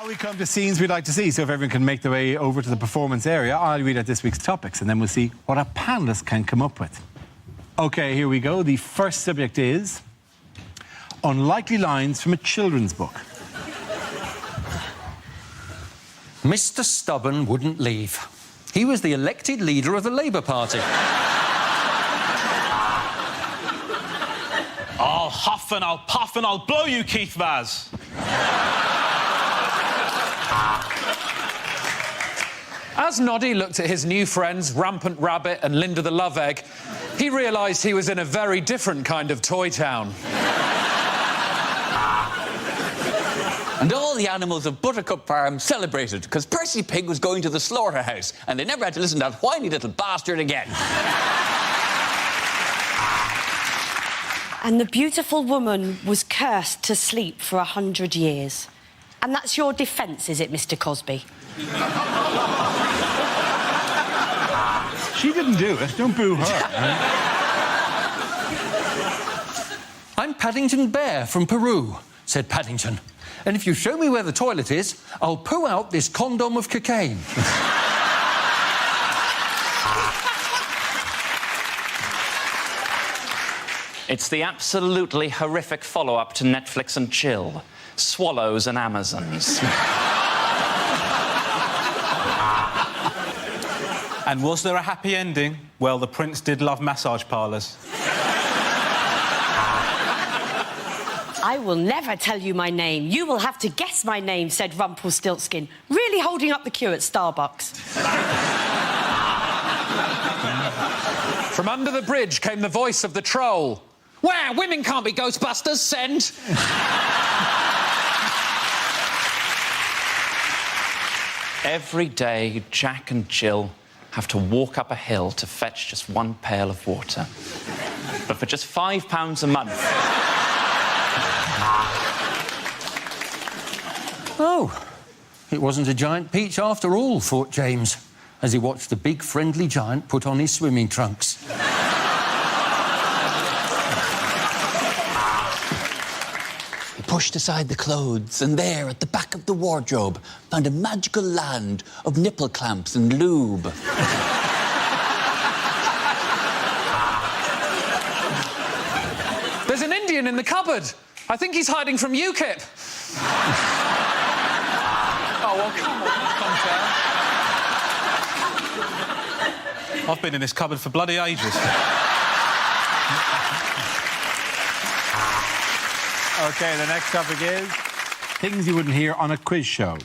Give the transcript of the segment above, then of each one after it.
Now we come to scenes we'd like to see, so if everyone can make their way over to the performance area, I'll read out this week's topics and then we'll see what our panellists can come up with. OK, here we go. The first subject is unlikely lines from a children's book. Mr. Stubborn wouldn't leave. He was the elected leader of the Labour Party. I'll huff and I'll puff and I'll blow you, Keith Vaz. As Noddy looked at his new friends, Rampant Rabbit and Linda the Love Egg, he realised he was in a very different kind of toy town. And all the animals of Buttercup Farm celebrated because Percy Pig was going to the slaughterhouse and they never had to listen to that whiny little bastard again. And the beautiful woman was cursed to sleep for 100 years. And that's your defence, is it, Mr. Cosby? She didn't do it. Don't boo her. I'm Paddington Bear from Peru, said Paddington. And if you show me where the toilet is, I'll poo out this condom of cocaine. It's the absolutely horrific follow-up to Netflix and Chill. Swallows and Amazons. And was there a happy ending? Well, the prince did love massage parlours. I will never tell you my name. You will have to guess my name, said Rumpelstiltskin, really holding up the queue at Starbucks. From under the bridge came the voice of the troll. Wow, women can't be Ghostbusters, send! Every day, Jack and Jill have to walk up a hill to fetch just one pail of water. But for just £5 a month... Oh, it wasn't a giant peach after all, thought James, as he watched the big friendly giant put on his swimming trunks. He pushed aside the clothes and there, at the back of the wardrobe, found a magical land of nipple clamps and lube. There's an Indian in the cupboard. I think he's hiding from UKIP. Oh, well, come on, I've been in this cupboard for bloody ages. OK, the next topic is things you wouldn't hear on a quiz show.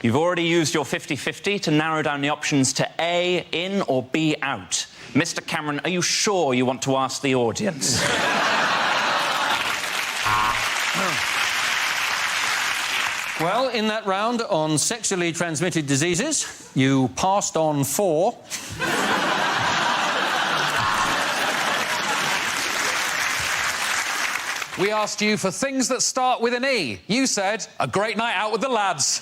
You've already used your 50-50 to narrow down the options to A, in, or B, out. Mr. Cameron, are you sure you want to ask the audience? Well, in that round on sexually transmitted diseases, you passed on 4. We asked you for things that start with an E. You said, a great night out with the lads.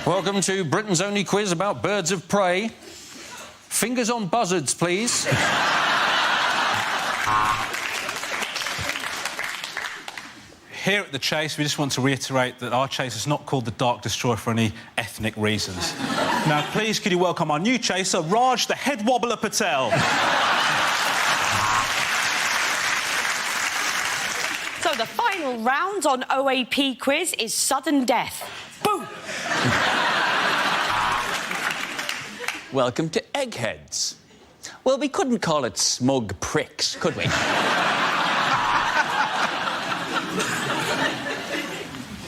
Welcome to Britain's only quiz about birds of prey. Fingers on buzzards, please. Here at The Chase, we just want to reiterate that our Chase is not called the Dark Destroyer for any ethnic reasons. Now, please, could you welcome our new chaser, Raj the Head Wobbler Patel. So the final round on OAP quiz is sudden death. Boom! Welcome to Eggheads. Well, we couldn't call it smug pricks, could we?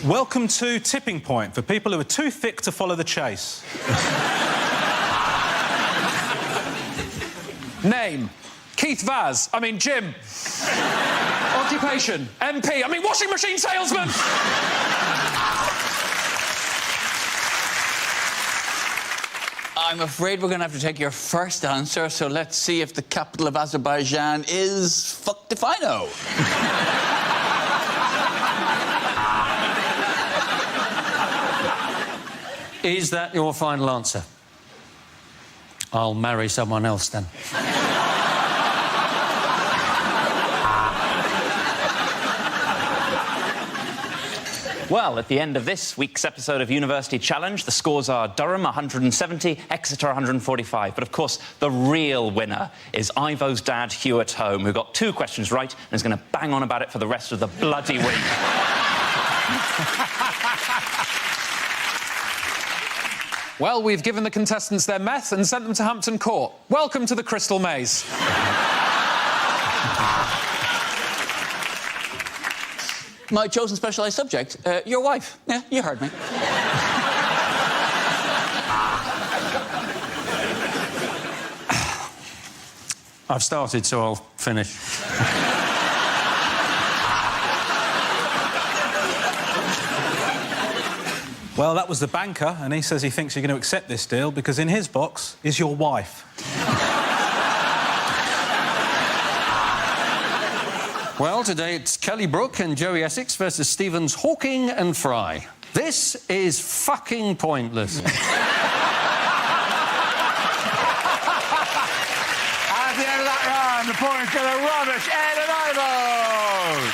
Welcome to Tipping Point, for people who are too thick to follow the chase. Name, Keith Vaz. I mean, Jim. Occupation, MP. I mean, washing machine salesman. I'm afraid we're going to have to take your first answer, so let's see if the capital of Azerbaijan is fuck if I know. Is that your final answer? I'll marry someone else then. Well, at the end of this week's episode of University Challenge, the scores are Durham 170, Exeter 145. But, of course, the real winner is Ivo's dad, Hugh at home, who got 2 questions right and is going to bang on about it for the rest of the bloody week. Well, we've given the contestants their meth and sent them to Hampton Court. Welcome to the Crystal Maze. My chosen specialised subject, your wife. Yeah, you heard me. I've started, so I'll finish. Well, that was the banker, and he says he thinks you're going to accept this deal because in his box is your wife. Well, today it's Kelly Brook and Joey Essex versus Stevens, Hawking and Fry. This is fucking pointless. At the end of that round, the points go to Rubbish, Ed and Ivo!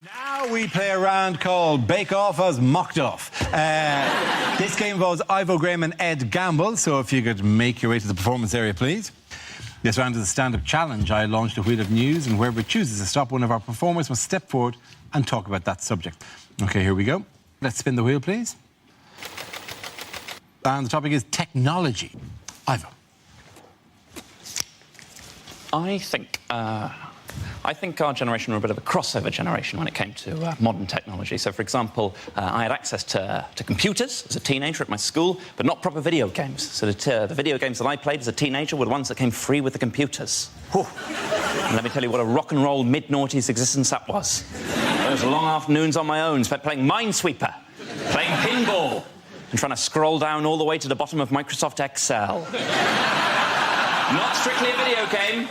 Now we play a round called Bake Off as Mocked Off. This game involves Ivo Graham and Ed Gamble, so if you could make your way to the performance area, please. This round is a stand-up challenge. I launched a wheel of news, and whoever chooses to stop one of our performers must step forward and talk about that subject. OK, here we go. Let's spin the wheel, please. And the topic is technology. Ivo. I think our generation were a bit of a crossover generation when it came to modern technology. So, for example, I had access to computers as a teenager at my school, but not proper video games. So the video games that I played as a teenager were the ones that came free with the computers. Whew. And let me tell you what a rock and roll mid-noughties existence that was. Those long afternoons on my own spent playing Minesweeper, playing pinball, and trying to scroll down all the way to the bottom of Microsoft Excel. Not strictly a video game,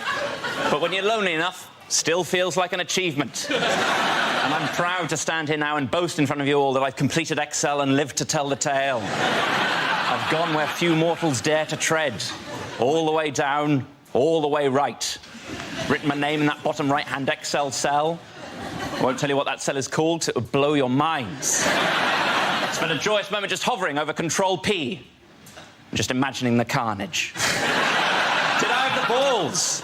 but when you're lonely enough, still feels like an achievement. And I'm proud to stand here now and boast in front of you all that I've completed Excel and lived to tell the tale. I've gone where few mortals dare to tread, all the way down, all the way right. Written my name in that bottom right-hand Excel cell. I won't tell you what that cell is called, because it would blow your minds. Spent a joyous moment just hovering over Control-P, and just imagining the carnage. Did I have the balls?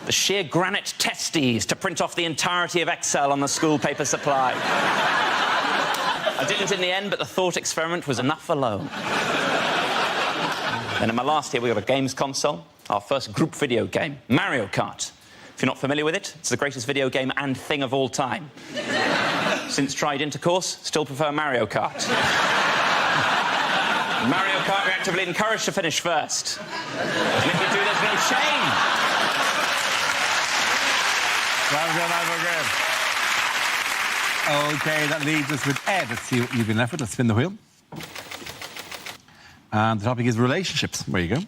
The sheer granite testes to print off the entirety of Excel on the school paper supply. I didn't in the end, but the thought experiment was enough alone. Then in my last year, we got a games console, our first group video game, Mario Kart. If you're not familiar with it, it's the greatest video game and thing of all time. Since tried intercourse, still prefer Mario Kart. Mario Kart, you're actively encouraged to finish first. And if you do, there's no shame. Well done, Ivo Graham. OK, that leaves us with Ed. Let's see what you've been left with. Let's spin the wheel. And the topic is relationships. There you go.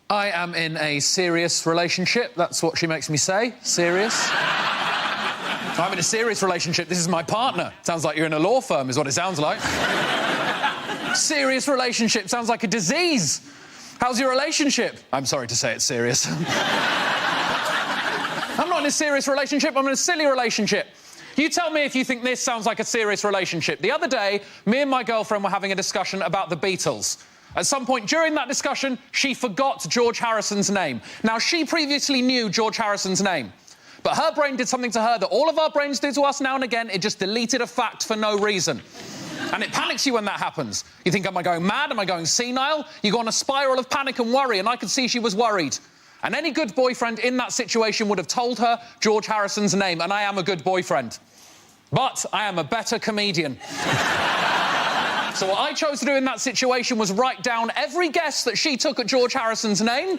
I am in a serious relationship. That's what she makes me say. Serious. I'm in a serious relationship. This is my partner. Sounds like you're in a law firm, is what it sounds like. Serious relationship. Sounds like a disease. How's your relationship? I'm sorry to say it's serious. I'm not in a serious relationship. I'm in a silly relationship. You tell me if you think this sounds like a serious relationship. The other day, me and my girlfriend were having a discussion about the Beatles. At some point during that discussion, she forgot George Harrison's name. Now, she previously knew George Harrison's name, but her brain did something to her that all of our brains do to us now and again. It just deleted a fact for no reason. And it panics you when that happens. You think, am I going mad? Am I going senile? You go on a spiral of panic and worry, and I could see she was worried. And any good boyfriend in that situation would have told her George Harrison's name, and I am a good boyfriend. But I am a better comedian. So what I chose to do in that situation was write down every guess that she took at George Harrison's name.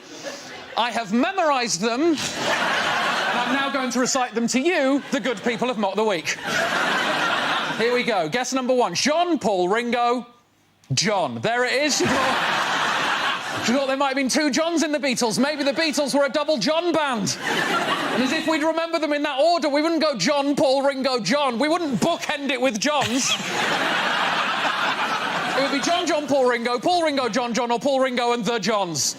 I have memorised them, and I'm now going to recite them to you, the good people of Mock the Week. Here we go. Guess number 1. John, Paul, Ringo. John. There it is. Forgot there might have been 2 Johns in the Beatles. Maybe the Beatles were a double John band. And as if we'd remember them in that order, we wouldn't go John, Paul, Ringo, John. We wouldn't bookend it with Johns. It would be John, John, Paul, Ringo, John, John, or Paul, Ringo and the Johns.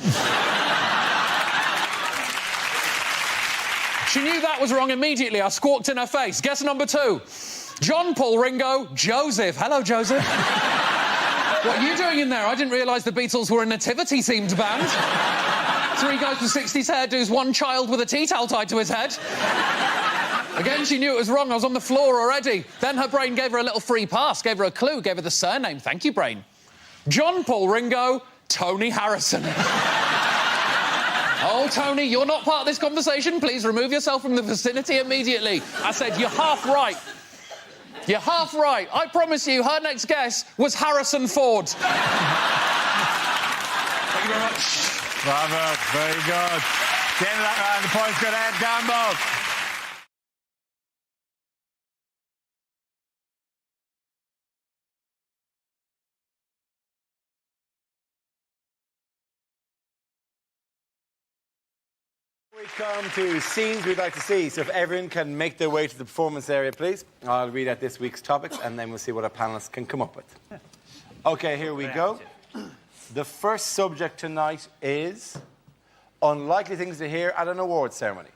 She knew that was wrong immediately. I squawked in her face. Guess number 2. John, Paul, Ringo, Joseph. Hello, Joseph. What are you doing in there? I didn't realise the Beatles were a nativity-themed band. 3 guys with 60s hairdos, 1 child with a tea towel tied to his head. Again, she knew it was wrong. I was on the floor already. Then her brain gave her a little free pass, gave her a clue, gave her the surname. Thank you, brain. John, Paul, Ringo, Tony Harrison. Oh, Tony, you're not part of this conversation. Please remove yourself from the vicinity immediately. I said, you're half right. You're half right. I promise you, her next guess was Harrison Ford. Thank you very much. Bravo, very good. The end of that round, the points go to Ed Gamble. We come to scenes we'd like to see, so if everyone can make their way to the performance area, please. I'll read out this week's topics, and then we'll see what our panellists can come up with. OK, here we go. The first subject tonight is unlikely things to hear at an awards ceremony.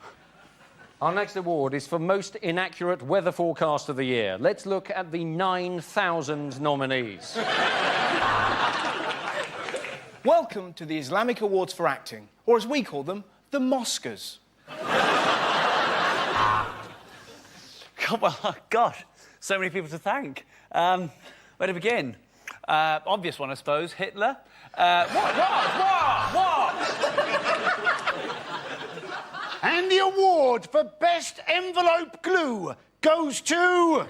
Our next award is for Most Inaccurate Weather Forecast of the Year. Let's look at the 9,000 nominees. Welcome to the Islamic Awards for Acting, or as we call them, the Moscas. Well, gosh, so many people to thank. Where to begin? Obvious one, I suppose, Hitler. What? And the award for Best Envelope Glue goes to...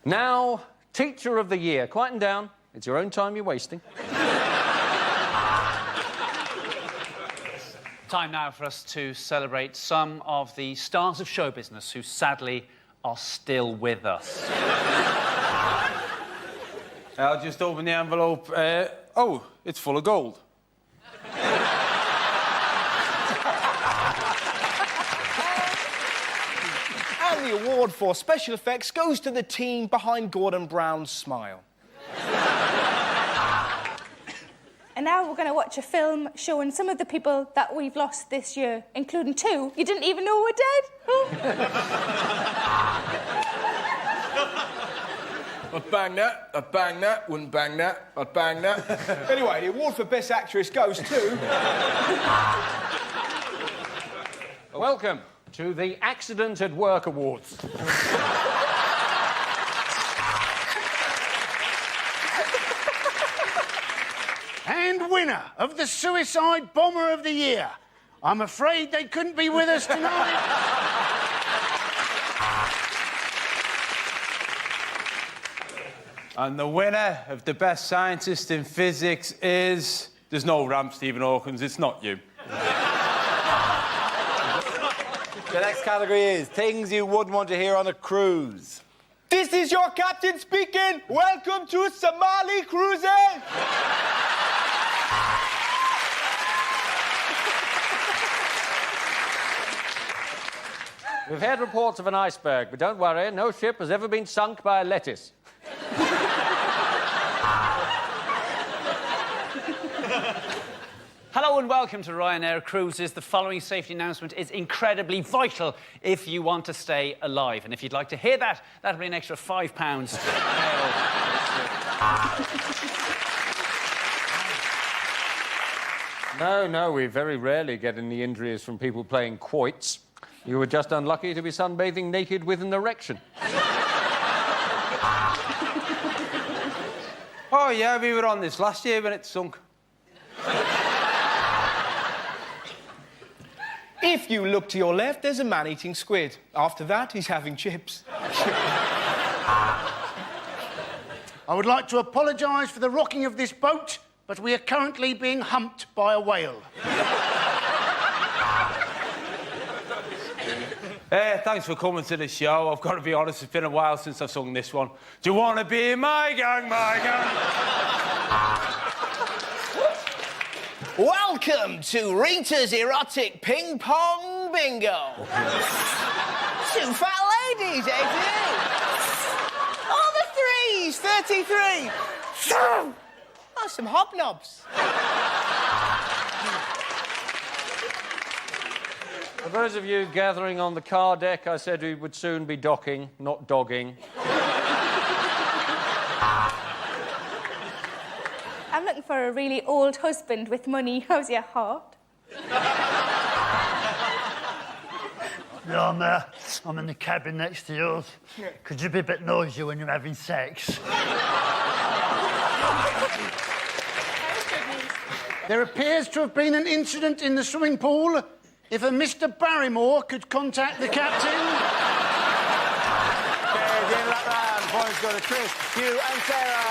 Now, Teacher of the Year. Quieten down. It's your own time you're wasting. Time now for us to celebrate some of the stars of show business who sadly are still with us. I'll just open the envelope. Oh, it's full of gold. And the award for special effects goes to the team behind Gordon Brown's smile. And now we're going to watch a film showing some of the people that we've lost this year, including 2 you didn't even know were dead. I'd bang that, I'd bang that, wouldn't bang that, I'd bang that. Anyway, the award for Best Actress goes to... Welcome to the Accident at Work Awards. And winner of the Suicide Bomber of the Year. I'm afraid they couldn't be with us tonight. And the winner of the Best Scientist in Physics is... There's no ramp, Stephen Hawkins, it's not you. The next category is things you wouldn't want to hear on a cruise. This is your captain speaking. Welcome to Somali Cruising. We've heard reports of an iceberg, but don't worry, no ship has ever been sunk by a lettuce. Hello and welcome to Ryanair Cruises. The following safety announcement is incredibly vital if you want to stay alive. And if you'd like to hear that, that'll be an extra £5. No, we very rarely get any injuries from people playing quoits. You were just unlucky to be sunbathing naked with an erection. Oh, yeah, we were on this last year when it sunk. If you look to your left, there's a man eating squid. After that, he's having chips. I would like to apologise for the rocking of this boat, but we are currently being humped by a whale. Thanks for coming to the show. I've got to be honest, it's been a while since I've sung this one. Do you want to be in my gang, my gang? Welcome to Rita's erotic ping pong bingo. 2 fat ladies, 82. All the threes, 33. Oh, some hobnobs. For those of you gathering on the car deck, I said we would soon be docking, not dogging. I'm looking for a really old husband with money. How's your heart? Yeah, I'm in the cabin next to yours. Could you be a bit noisy when you're having sex? There appears to have been an incident in the swimming pool. If a Mr. Barrymore could contact the captain. Okay, at the end of that round, points go to Chris, Hugh and Sarah.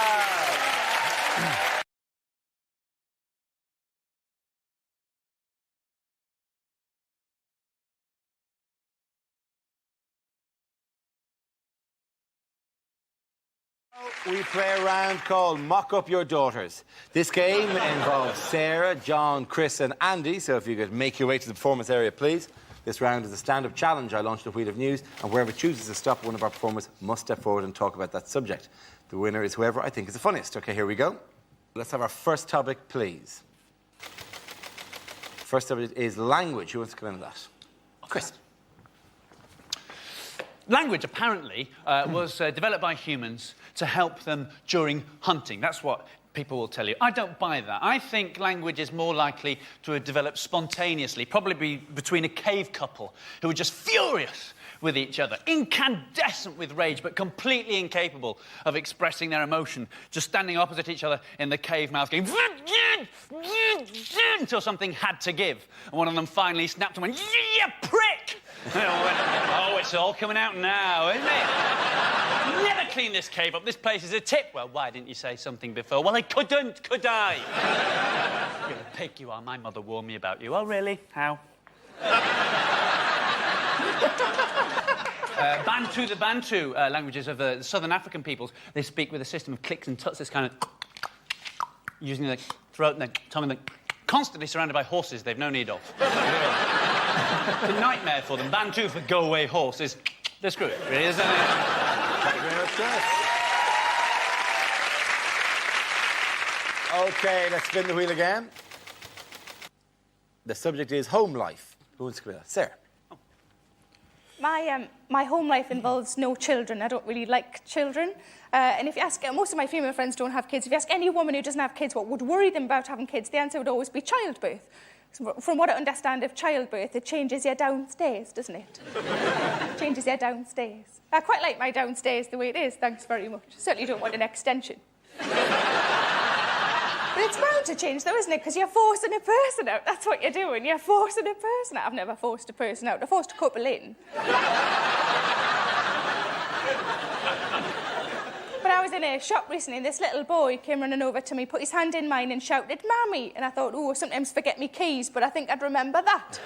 We play a round called Mock Up Your Daughters. This game involves Sarah, John, Chris and Andy, so if you could make your way to the performance area, please. This round is a stand-up challenge. I launched a Wheel of News, and wherever it chooses to stop, one of our performers must step forward and talk about that subject. The winner is whoever I think is the funniest. OK, here we go. Let's have our first topic, please. First topic is language. Who wants to come into that? Chris. Language, apparently, was developed by humans to help them during hunting. That's what people will tell you. I don't buy that. I think language is more likely to have developed spontaneously, probably between a cave couple who were just furious with each other, incandescent with rage, but completely incapable of expressing their emotion, just standing opposite each other in the cave mouth going until something had to give. And one of them finally snapped and went, "You prick!" And I went, "Oh, it's all coming out now, isn't it? Never clean this cave up. This place is a tip." "Well, why didn't you say something before?" "Well, I couldn't, could I?" "You're a pig, you are. My mother warned me about you." "Oh, really? How?" Bantu, the Bantu languages of the southern African peoples, they speak with a system of clicks and tuts, this kind of using their throat and their tongue, and constantly surrounded by horses they've no need of. It's a nightmare for them. Bantu for go away horse is... they're screwed, really, isn't it? Thank you very much, Chris. OK, let's spin the wheel again. The subject is home life. Who wants to come in? Sarah. My home life involves no children. I don't really like children. And if you ask... most of my female friends don't have kids. If you ask any woman who doesn't have kids what would worry them about having kids, the answer would always be childbirth. From what I understand of childbirth, it changes you downstairs, doesn't it? It changes you downstairs. I quite like my downstairs the way it is, thanks very much. Certainly don't want an extension. But it's bound to change, though, isn't it? Because you're forcing a person out. That's what you're doing. You're forcing a person out. I've never forced a person out. I forced a couple in. But I was in a shop recently, and this little boy came running over to me, put his hand in mine and shouted, "Mammy!" And I thought, oh, I sometimes forget me keys, but I think I'd remember that.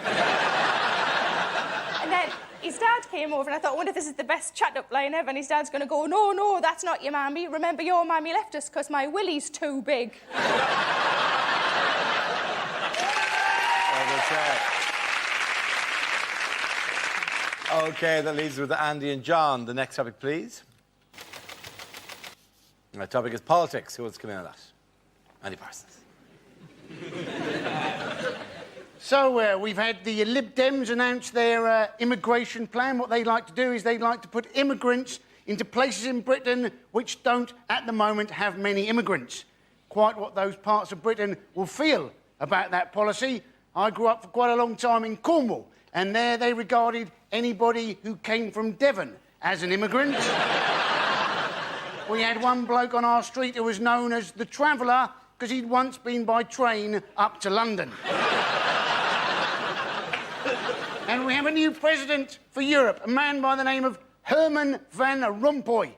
And then his dad came over, and I thought, I wonder if this is the best chat-up line ever. And his dad's going to go, "No, no, that's not your mammy. Remember, your mammy left us because my willy's too big." OK, that leaves us with Andy and John. The next topic, please. The topic is politics. Who wants to come in on that? Andy Parsons. So, we've had the Lib Dems announce their immigration plan. What they like to do is they'd like to put immigrants into places in Britain which don't, at the moment, have many immigrants. Quite what those parts of Britain will feel about that policy. I grew up for quite a long time in Cornwall, and there they regarded anybody who came from Devon as an immigrant. We had one bloke on our street who was known as the Traveller because he'd once been by train up to London. And we have a new president for Europe, a man by the name of Herman Van Rompuy.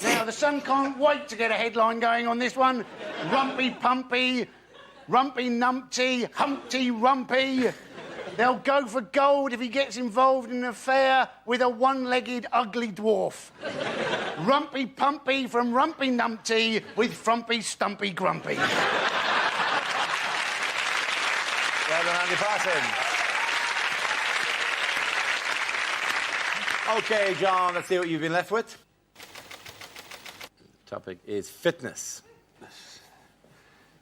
Now, the Sun can't wait to get a headline going on this one. Rumpy Pumpy, Rumpy Numpty, Humpty Rumpy. They'll go for gold if he gets involved in an affair with a one-legged ugly dwarf. Rumpy Pumpy from Rumpy Numpty with Frumpy Stumpy Grumpy. Well done, Andy Patton. OK, John, let's see what you've been left with. The topic is fitness.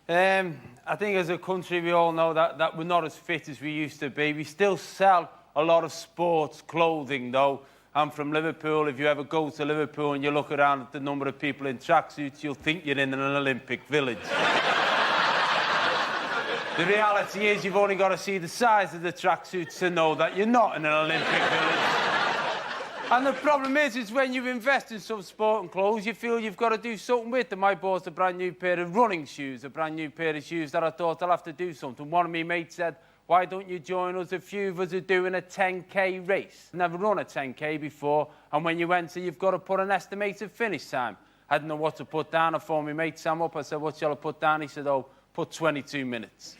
I think as a country we all know that we're not as fit as we used to be. We still sell a lot of sports clothing, though. I'm from Liverpool. If you ever go to Liverpool and you look around at the number of people in tracksuits, you'll think you're in an Olympic village. The reality is you've only got to see the size of the tracksuits to know that you're not in an Olympic village. And the problem is when you invest in some sport and clothes, you feel you've got to do something with them. I bought a brand new pair of running shoes, a brand new pair of shoes that I thought I'll have to do something. One of my mates said, why don't you join us? A few of us are doing a 10K race. Never run a 10K before, and when you enter, you've got to put an estimated finish time. I didn't know what to put down. I phoned my mate Sam up. I said, what shall I put down? He said, oh, put 22 minutes.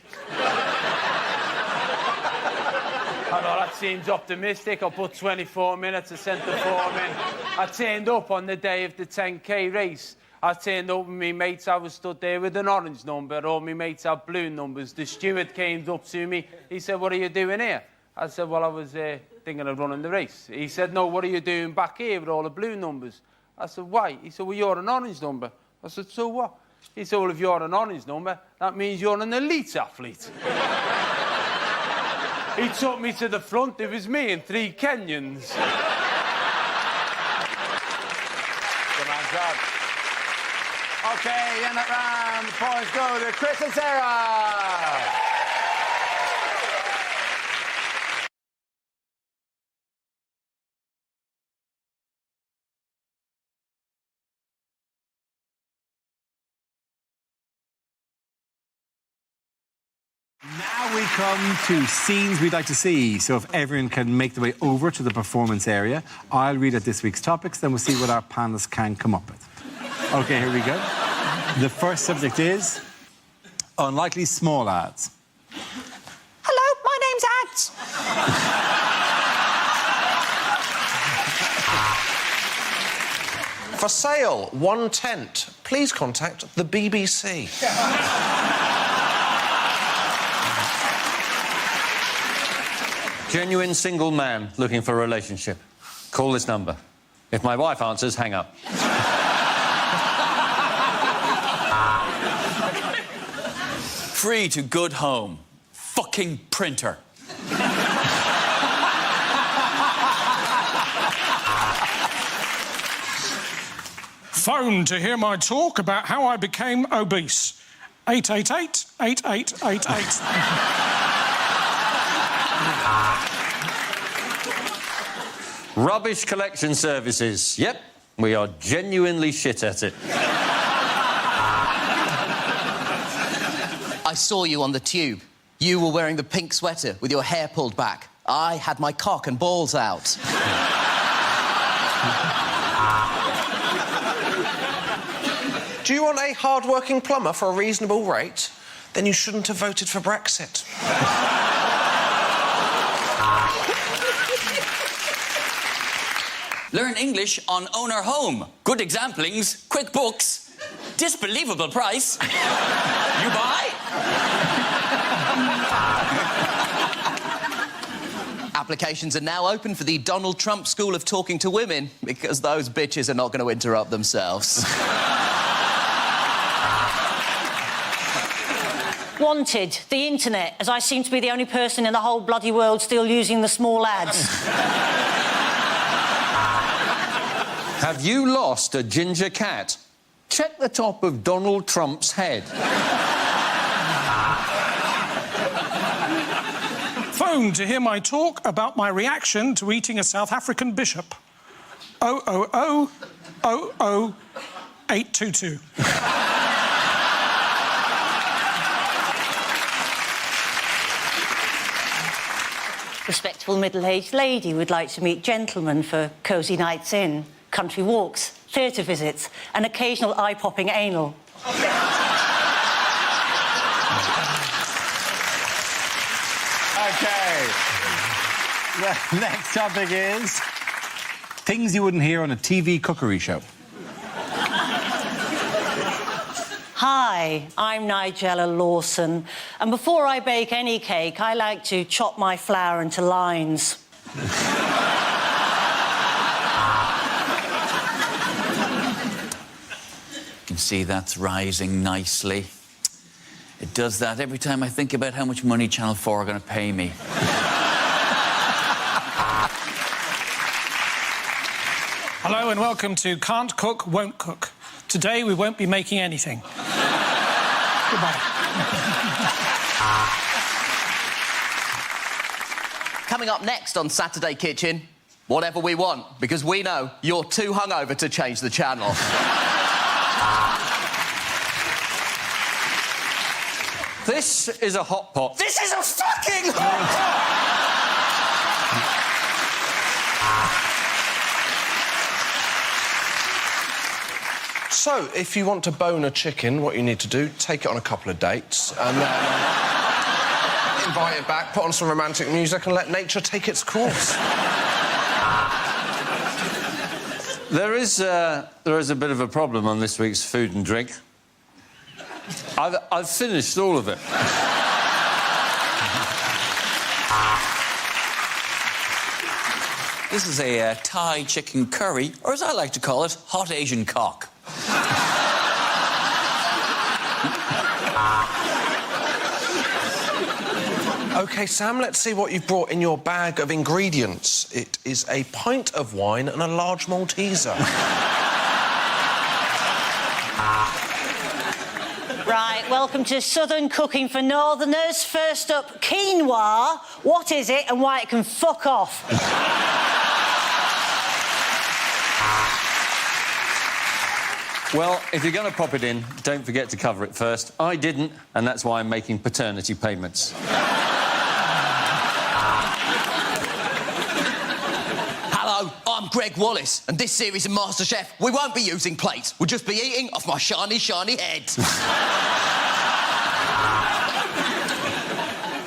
I know that seems optimistic. I'll put 24 minutes. I sent the form in. I turned up on the day of the 10K race. I turned up with my mates. I was stood there with an orange number. All my mates had blue numbers. The steward came up to me. He said, what are you doing here? I said, well, I was thinking of running the race. He said, no, what are you doing back here with all the blue numbers? I said, why? He said, well, you're an orange number. I said, so what? He said, well, if you're an orange number, that means you're an elite athlete. He took me to the front. It was me and 3 Kenyans. Good man, John. OK, in that round, the points go to Chris and Sarah. Now we come to scenes we'd like to see. So if everyone can make their way over to the performance area, I'll read out this week's topics, then we'll see what our panellists can come up with. OK, here we go. The first subject is unlikely small ads. Hello, my name's Ads. For sale, 1 tent. Please contact the BBC. Genuine single man looking for a relationship. Call this number. If my wife answers, hang up. Free to good home. Fucking printer. Phone to hear my talk about how I became obese. 888-8888. Rubbish collection services. Yep, we are genuinely shit at it. I saw you on the tube. You were wearing the pink sweater with your hair pulled back. I had my cock and balls out. Do you want a hard-working plumber for a reasonable rate? Then you shouldn't have voted for Brexit. Learn English on Owner Home. Good examplings, quick books, disbelievable price. You buy? Applications are now open for the Donald Trump School of Talking to Women because those bitches are not going to interrupt themselves. Wanted, the internet, as I seem to be the only person in the whole bloody world still using the small ads. Have you lost a ginger cat? Check the top of Donald Trump's head. Phone to hear my talk about my reaction to eating a South African bishop. 000-00822. Respectable middle-aged lady would like to meet gentlemen for cosy nights in, country walks, theatre visits, and occasional eye-popping anal. Okay. The next topic is things you wouldn't hear on a TV cookery show. Hi, I'm Nigella Lawson, and before I bake any cake, I like to chop my flour into lines. You can see that's rising nicely. It does that every time I think about how much money Channel 4 are going to pay me. Hello and welcome to Can't Cook, Won't Cook. Today we won't be making anything. Goodbye. Coming up next on Saturday Kitchen, whatever we want, because we know you're too hungover to change the channel. This is a hot pot. This is a fucking hot pot! So, if you want to bone a chicken, what you need to do, take it on a couple of dates, and then invite it back, put on some romantic music, and let nature take its course. There is a bit of a problem on this week's food and drink. I've finished all of it. This is a Thai chicken curry, or as I like to call it, hot Asian cock. OK, Sam, let's see what you've brought in your bag of ingredients. It is a pint of wine and a large Malteser. Right, welcome to Southern Cooking for Northerners. First up, quinoa. What is it and why it can fuck off? Well, if you're going to pop it in, don't forget to cover it first. I didn't, and that's why I'm making paternity payments. Hello, I'm Greg Wallace, and this series of MasterChef, we won't be using plates. We'll just be eating off my shiny, shiny head.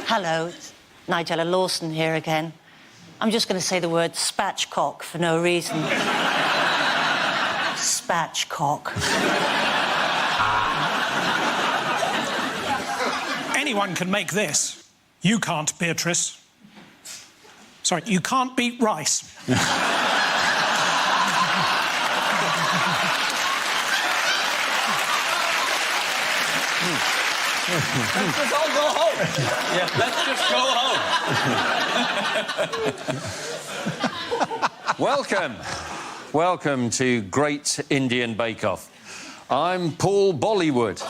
Hello, it's Nigella Lawson here again. I'm just going to say the word spatchcock for no reason. Spatchcock. Anyone can make this. You can't, Beatrice. Sorry, you can't beat rice. Let's just all go home. Yeah, let's just go home. Welcome to Great Indian Bake Off. I'm Paul Bollywood.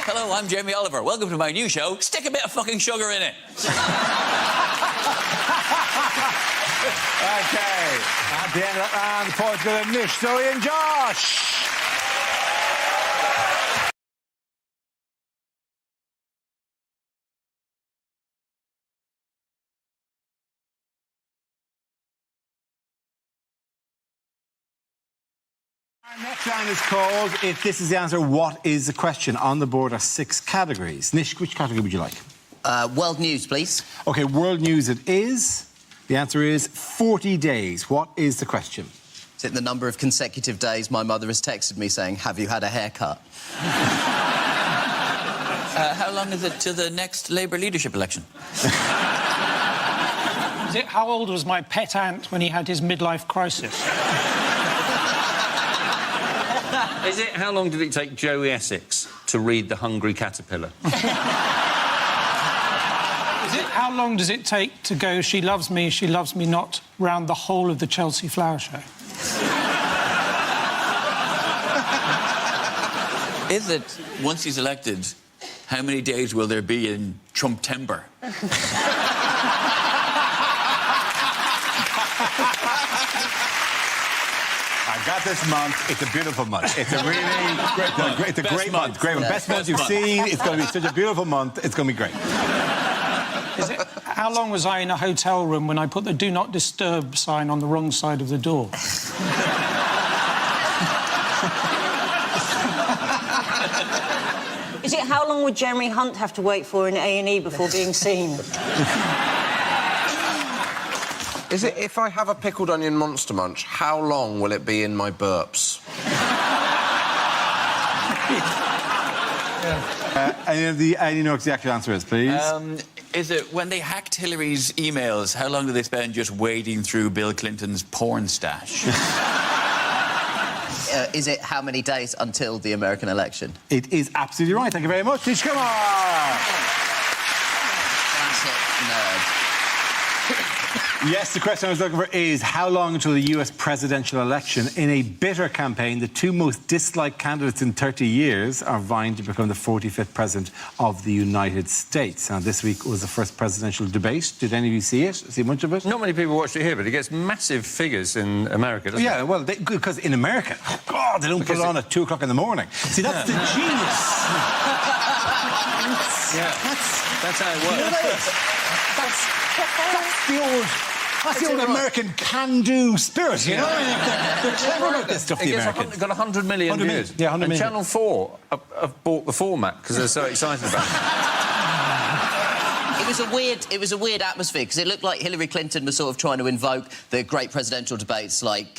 Hello, I'm Jamie Oliver. Welcome to my new show, Stick a Bit of Fucking Sugar in It. Okay. At the end of that round, the points go to Nish, Zoe and Josh. Our next round is called If This Is the Answer, What Is the Question? On the board are 6 categories. Nish, which category would you like? World news, please. OK, world news it is. The answer is 40 days. What is the question? Is it the number of consecutive days my mother has texted me saying, have you had a haircut? How long is it to the next Labour leadership election? Is it how old was my pet ant when he had his midlife crisis? Is it how long did it take Joey Essex to read The Hungry Caterpillar? Is it how long does it take to go she loves me not round the whole of the Chelsea Flower Show? Is it, once he's elected, how many days will there be in Trump-tember? I got this month. It's a beautiful month. It's a really it's a great month. Great month. Best month you've seen. It's going to be such a beautiful month. It's going to be great. Is it how long was I in a hotel room when I put the Do Not Disturb sign on the wrong side of the door? Is it how long would Jeremy Hunt have to wait for in A&E before being seen? Is it if I have a pickled onion Monster Munch, how long will it be in my burps? And you know what the actual answer is, please? Is it when they hacked Hillary's emails, how long did they spend just wading through Bill Clinton's porn stash? Is it how many days until the American election? It is absolutely right. Thank you very much. Tish, come on! Classic nerd. Yes, the question I was looking for is how long until the US presidential election? In a bitter campaign, the two most disliked candidates in 30 years are vying to become the 45th president of the United States. Now, this week was the first presidential debate. Did any of you see it? See much of it? Not many people watched it here, but it gets massive figures in America, doesn't it? Yeah, well, because in America, God, they don't put it on at 2 o'clock in the morning. See, that's the genius. That's how it works. That's the old American can-do spirit, you know? They're clever about this stuff, the Americans. It's got 100 million views. Yeah, 100 and million. Channel 4 have bought the format because they're so excited about it. It was a weird atmosphere because it looked like Hillary Clinton was sort of trying to invoke the great presidential debates like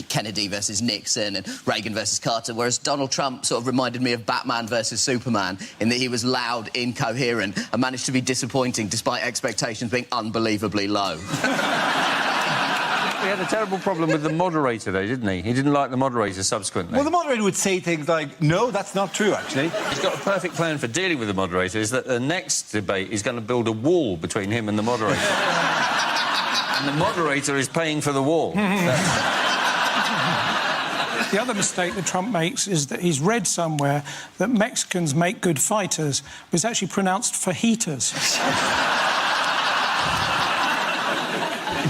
Kennedy versus Nixon and Reagan versus Carter, whereas Donald Trump sort of reminded me of Batman versus Superman in that he was loud, incoherent, and managed to be disappointing despite expectations being unbelievably low. He had a terrible problem with the moderator, though, didn't he? He didn't like the moderator subsequently. Well, the moderator would say things like, no, that's not true, actually. He's got a perfect plan for dealing with the moderator, is that the next debate he's going to build a wall between him and the moderator. And the moderator is paying for the wall. The other mistake that Trump makes is that he's read somewhere that Mexicans make good fighters, but it's actually pronounced fajitas.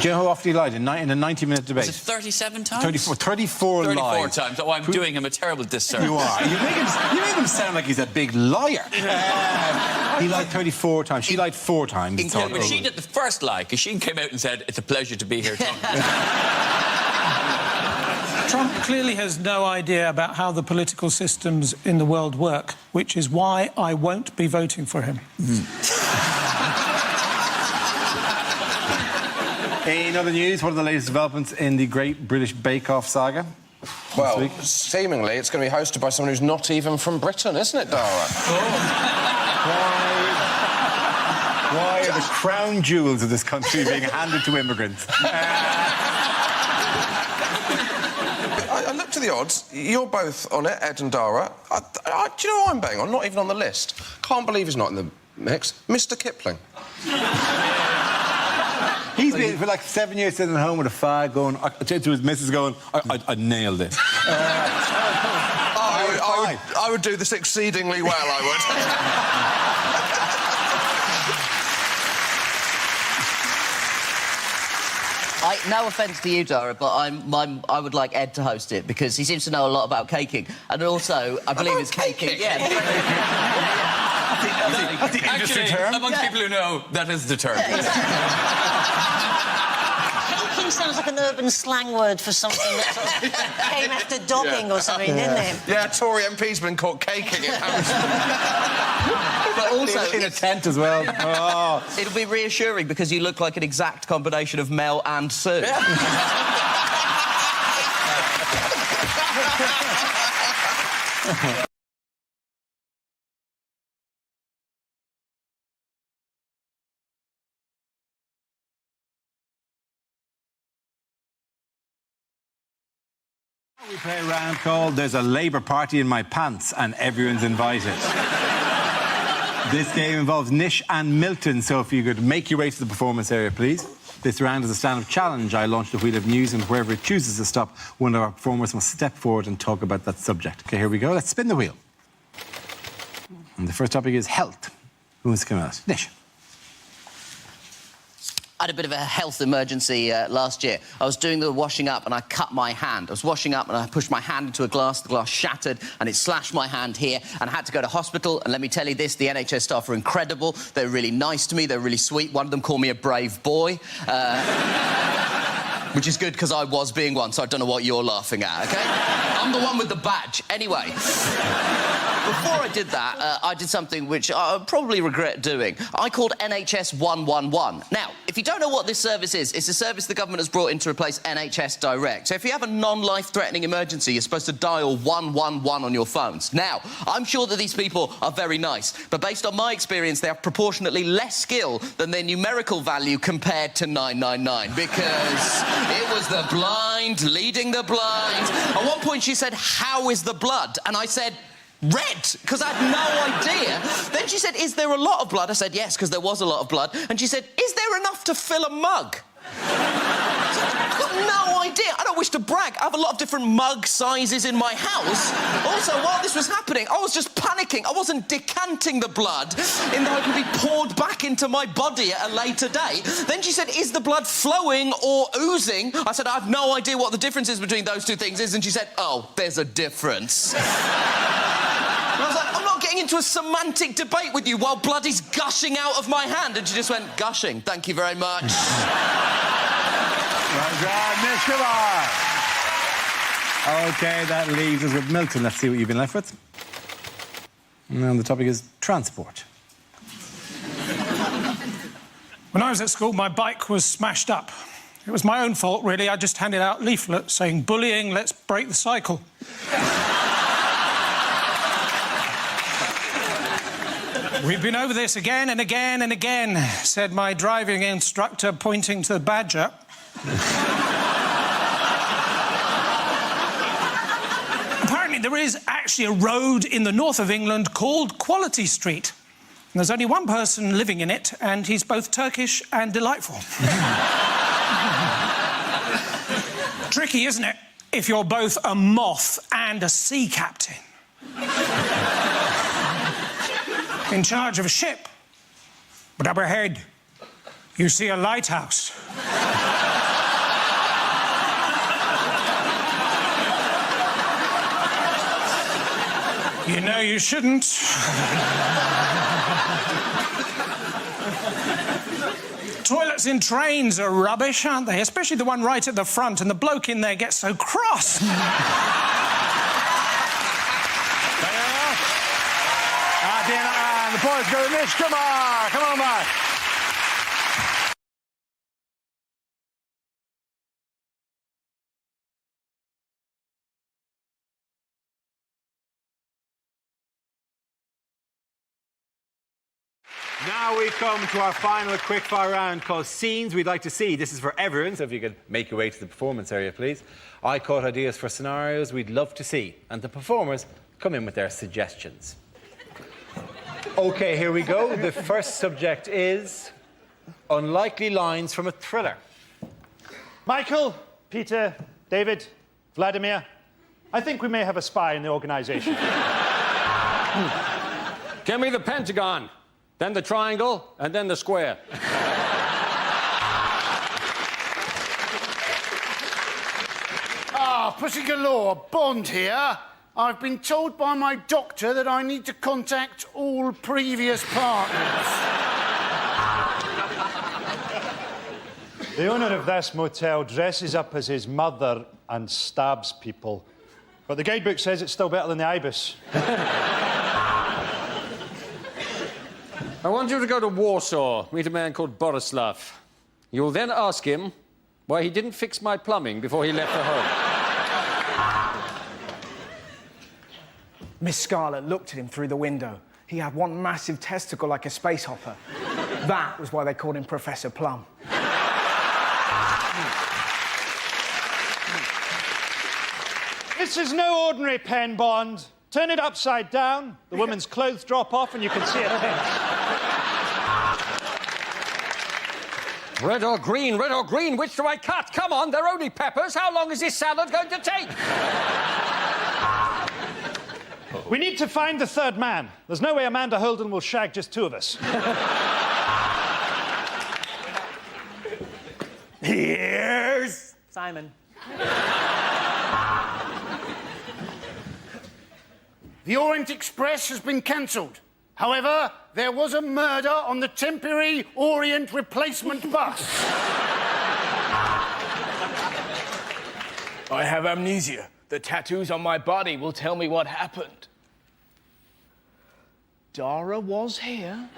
Do you know how often he lied in a 90-minute debate? Was it 37 times? 34 lies. 34 times. Oh, I'm doing him a terrible disservice. You are. You make him sound like he's a big liar. He lied 34 times. She lied 4 times. Yeah, but she did the first lie, because she came out and said, it's a pleasure to be here talking. Trump clearly has no idea about how the political systems in the world work, which is why I won't be voting for him. In other news, what are the latest developments in the Great British Bake Off saga? Well, seemingly it's going to be hosted by someone who's not even from Britain, isn't it, Dara? Why are the crown jewels of this country being handed to immigrants? I looked at the odds. You're both on it, Ed and Dara. Do you know what I'm betting on? Not even on the list. Can't believe he's not in the mix. Mr. Kipling. He's been for like 7 years sitting at home with a fag going, to his missus going, I nailed it. I would do this exceedingly well, I would. No offence to you, Dara, but I would like Ed to host it because he seems to know a lot about caking. And also, I believe it's caking. Yeah. That's the industry term. Among people who know, that is the term. Caking sounds like an urban slang word for something that sort of came after dogging or something, didn't it? Yeah, Tory MP's been caught caking it. But also in a tent as well. Oh. It'll be reassuring because you look like an exact combination of Mel and Sue. We play a round called There's a Labour Party in My Pants and Everyone's Invited. This game involves Nish and Milton, so if you could make your way to the performance area, please. This round is a stand-up challenge. I launched a wheel of news, and wherever it chooses to stop, one of our performers must step forward and talk about that subject. OK, here we go. Let's spin the wheel. And the first topic is health. Who wants to come out? Nish. I had a bit of a health emergency last year. I was doing the washing up and I cut my hand. I was washing up and I pushed my hand into a glass. The glass shattered and it slashed my hand here and I had to go to hospital. And let me tell you this, the NHS staff are incredible. They're really nice to me. They're really sweet. One of them called me a brave boy. Which is good because I was being one, so I don't know what you're laughing at, OK? I'm the one with the badge. Anyway. before I did that, I did something which I probably regret doing. I called NHS 111. Now, if you don't know what this service is, it's a service the government has brought in to replace NHS Direct. So if you have a non-life-threatening emergency, you're supposed to dial 111 on your phones. Now, I'm sure that these people are very nice, but based on my experience, they have proportionately less skill than their numerical value compared to 999, because it was the blind leading the blind. At one point, she said, "How is the blood?" And I said, "Red," because I had no idea. Then she said, "Is there a lot of blood?" I said, "Yes," because there was a lot of blood. And she said, "Is there enough to fill a mug?" I've got no idea. I don't wish to brag. I have a lot of different mug sizes in my house. Also, while this was happening, I was just panicking. I wasn't decanting the blood in the hope it would be poured back into my body at a later date. Then she said, "Is the blood flowing or oozing?" I said, "I have no idea what the difference is between those two things is." And she said, "Oh, there's a difference." And I was like, "I'm not getting into a semantic debate with you while blood is gushing out of my hand." And she just went, "Gushing, thank you very much." Well done, Miss Kumar. OK, that leaves us with Milton. Let's see what you've been left with. And the topic is transport. When I was at school, my bike was smashed up. It was my own fault, really. I just handed out leaflets saying, "Bullying, let's break the cycle." "We've been over this again and again and again," said my driving instructor, pointing to the badger. Apparently, there is actually a road in the north of England called Quality Street. And there's only one person living in it, and he's both Turkish and delightful. Tricky, isn't it, if you're both a moth and a sea captain? In charge of a ship. But up ahead, you see a lighthouse. You know you shouldn't. Toilets in trains are rubbish, aren't they? Especially the one right at the front, and the bloke in there gets so cross. And the points go to Miss Kumar. Come on back. Now we come to our final quickfire round called Scenes We'd Like to See. This is for everyone, so if you could make your way to the performance area, please. I caught ideas for scenarios we'd love to see, and the performers come in with their suggestions. OK, here we go. The first subject is unlikely lines from a thriller. Michael, Peter, David, Vladimir, I think we may have a spy in the organisation. Give me the pentagon, then the triangle, and then the square. Ah, Pussy Galore, Bond here. I've been told by my doctor that I need to contact all previous partners. The owner of this motel dresses up as his mother and stabs people. But the guidebook says it's still better than the Ibis. I want you to go to Warsaw, meet a man called Borislav. You'll then ask him why he didn't fix my plumbing before he left for home. Miss Scarlett looked at him through the window. He had one massive testicle like a space hopper. That was why they called him Professor Plum. This is no ordinary pen, Bond. Turn it upside down, the woman's clothes drop off, and you can see it pinch. Red or green, which do I cut? Come on, they're only peppers. How long is this salad going to take? We need to find the third man. There's no way Amanda Holden will shag just two of us. Here's Simon. The Orient Express has been cancelled. However, there was a murder on the temporary Orient replacement bus. I have amnesia. The tattoos on my body will tell me what happened. Dara was here.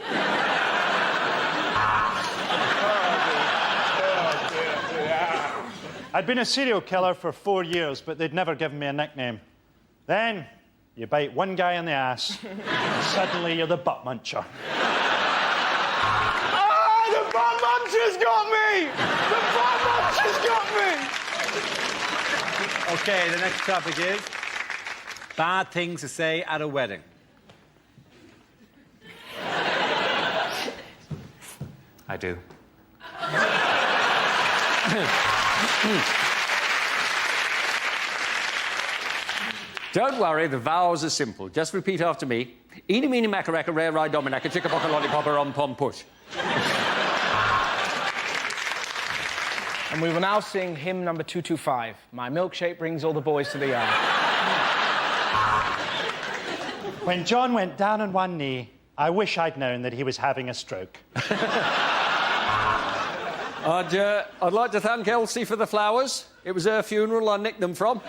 I'd been a serial killer for 4 years, but they'd never given me a nickname. Then, you bite one guy in the ass, and suddenly you're the butt muncher. Ah, the butt muncher's got me! The butt muncher's got me! OK, the next topic is bad things to say at a wedding. I do. Don't worry, the vows are simple. Just repeat after me. Eeny, meeny, macaracka, rare, ride, dominaka, chicka-bocka, lollipopper, rom-pom, push. And we will now sing hymn number 225. My milkshake brings all the boys to the yard. When John went down on one knee, I wish I'd known that he was having a stroke. I'd like to thank Elsie for the flowers. It was her funeral I nicked them from.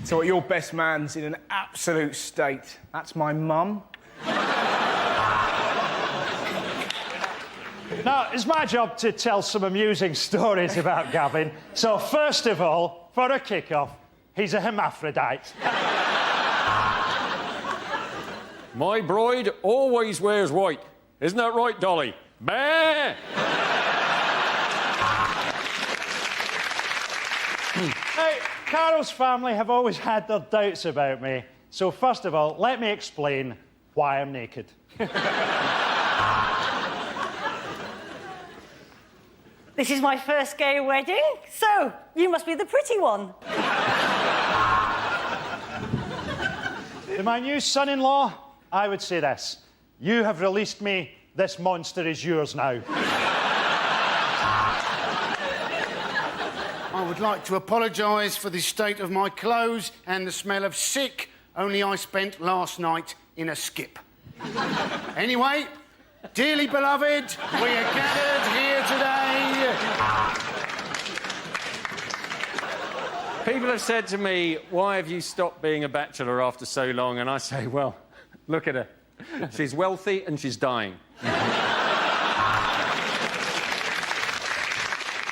So what, your best man's in an absolute state. That's my mum. Now, it's my job to tell some amusing stories about Gavin. So, first of all, for a kick-off, he's a hermaphrodite. My bride always wears white. Isn't that right, Dolly? Bah! Hey, Carol's family have always had their doubts about me. So, first of all, let me explain why I'm naked. This is my first gay wedding, so you must be the pretty one. To my new son-in-law, I would say this. You have released me. This monster is yours now. I would like to apologise for the state of my clothes and the smell of sick only I spent last night in a skip. Anyway, dearly beloved, we are gathered here today. People have said to me, why have you stopped being a bachelor after so long? And I say, well, look at her. She's wealthy and she's dying.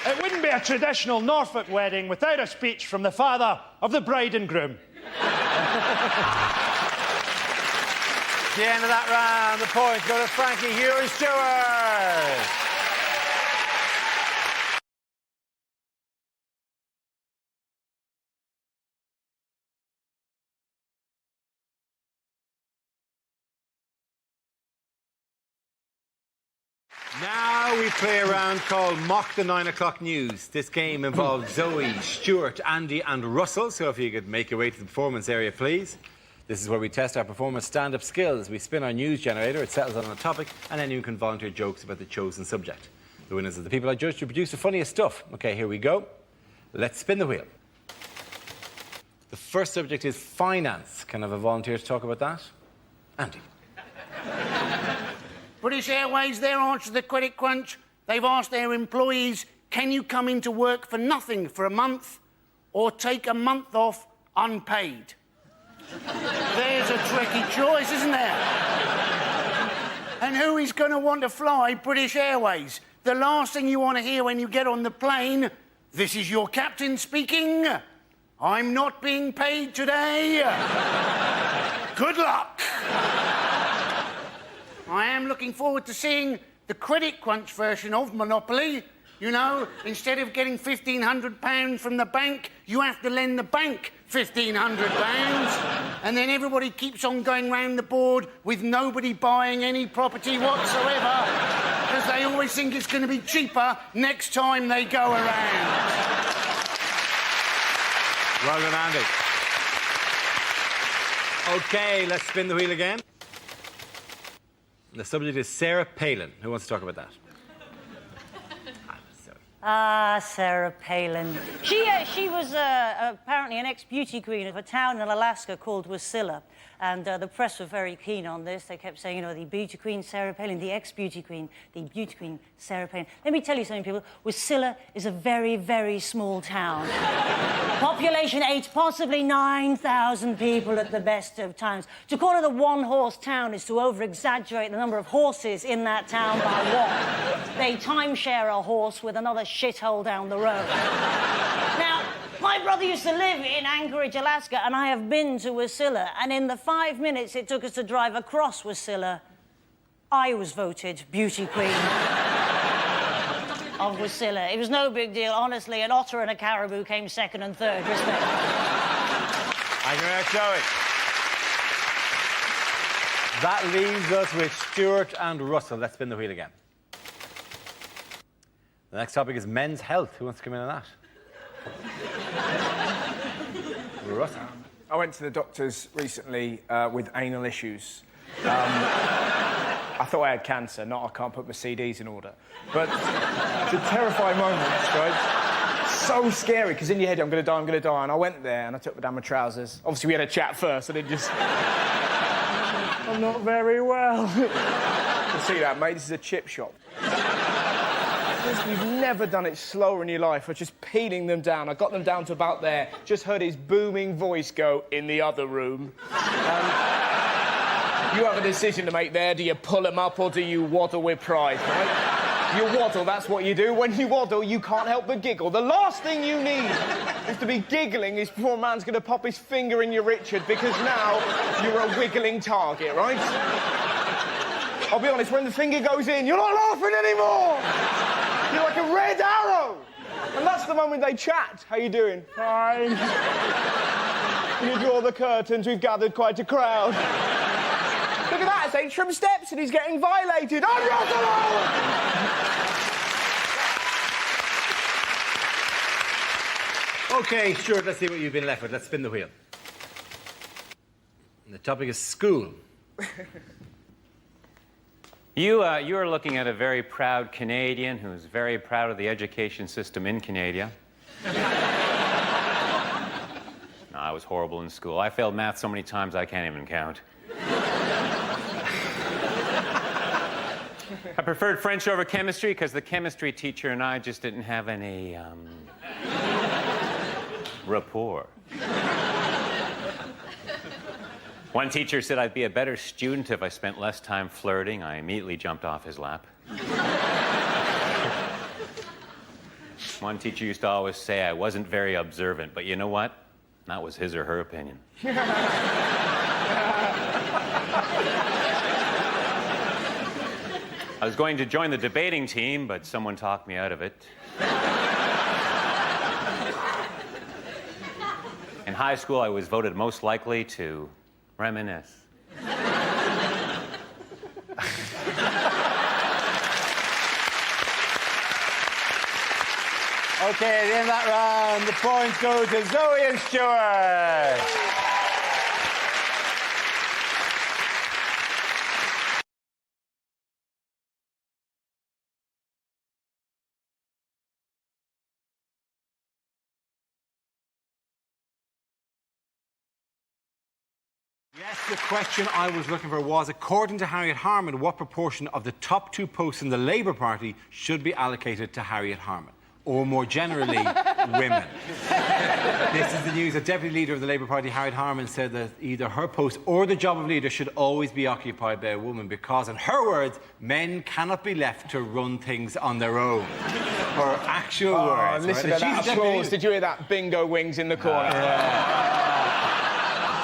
It wouldn't be a traditional Norfolk wedding without a speech from the father of the bride and groom. The end of that round, the points go to Frankie, Hugh and Stewart. Now we play a round called Mock the 9 o'clock News. This game involves Zoe, Stuart, Andy and Russell. So if you could make your way to the performance area, please. This is where we test our performance stand-up skills. We spin our news generator, it settles on a topic, and anyone can volunteer jokes about the chosen subject. The winners are the people I judge to produce the funniest stuff. OK, here we go. Let's spin the wheel. The first subject is finance. Can I have a volunteer to talk about that? Andy. British Airways, their answer to the credit crunch, they've asked their employees, can you come into work for nothing for a month or take a month off unpaid? There's a tricky choice, isn't there? And who is going to want to fly British Airways? The last thing you want to hear when you get on the plane, this is your captain speaking. I'm not being paid today. Good luck. I am looking forward to seeing the credit crunch version of Monopoly. You know, instead of getting £1,500 from the bank, you have to lend the bank £1,500. And then everybody keeps on going round the board with nobody buying any property whatsoever because they always think it's going to be cheaper next time they go around. Well done, Andy. OK, let's spin the wheel again. The subject is Sarah Palin. Who wants to talk about that? Ah, Sarah Palin. She was apparently an ex-beauty queen of a town in Alaska called Wasilla. And the press were very keen on this. They kept saying, you know, the beauty queen, Sarah Palin, the ex-beauty queen, the beauty queen, Sarah Palin. Let me tell you something, people. Wasilla is a very, very small town. Population 8, possibly 9,000 people at the best of times. To call it a one-horse town is to over-exaggerate the number of horses in that town by one. They timeshare a horse with another shithole down the road. Now, my brother used to live in Anchorage, Alaska, and I have been to Wasilla, and in the 5 minutes it took us to drive across Wasilla, I was voted beauty queen of Wasilla. It was no big deal, honestly. An otter and a caribou came second and third, respect. Thank you very much, Joey. That leaves us with Stuart and Russell. Let's spin the wheel again. The next topic is men's health. Who wants to come in on that? Russell. I went to the doctors recently with anal issues. I thought I had cancer, not I can't put my CDs in order. But it's a terrifying moment, right? So scary, because in your head, I'm going to die. And I went there and I took down my trousers. Obviously, we had a chat first, and it just... I'm not very well. You can see that, mate. This is a chip shop. You've never done it slower in your life. I was just peeling them down. I got them down to about there. Just heard his booming voice go, in the other room. You have a decision to make there. Do you pull them up or do you waddle with pride, right? You waddle, that's what you do. When you waddle, you can't help but giggle. The last thing you need is to be giggling before a man's going to pop his finger in your Richard, because now you're a wiggling target, right? I'll be honest, when the finger goes in, you're not laughing anymore! You're like a red arrow! And that's the moment they chat. How you doing? Fine. Can you draw the curtains? We've gathered quite a crowd. Look at that, it's Atrium Steps and he's getting violated. I'm Russell! OK, Stuart, let's see what you've been left with. Let's spin the wheel. And the topic is school. You are looking at a very proud Canadian who's very proud of the education system in Canada. No, I was horrible in school. I failed math so many times I can't even count. I preferred French over chemistry because the chemistry teacher and I just didn't have any, rapport. One teacher said I'd be a better student if I spent less time flirting. I immediately jumped off his lap. One teacher used to always say I wasn't very observant, but you know what? That was his or her opinion. I was going to join the debating team, but someone talked me out of it. In high school, I was voted most likely to reminisce. OK, at the end of that round, the points go to Zoe and Stuart. Yes, the question I was looking for was, according to Harriet Harman, what proportion of the top 2 posts in the Labour Party should be allocated to Harriet Harman? Or more generally, women. This is the news. The Deputy Leader of the Labour Party, Harriet Harman, said that either her post or the job of leader should always be occupied by a woman because, in her words, men cannot be left to run things on their own. Her actual words. Listen to that applause. Did you hear that? Bingo wings in the corner.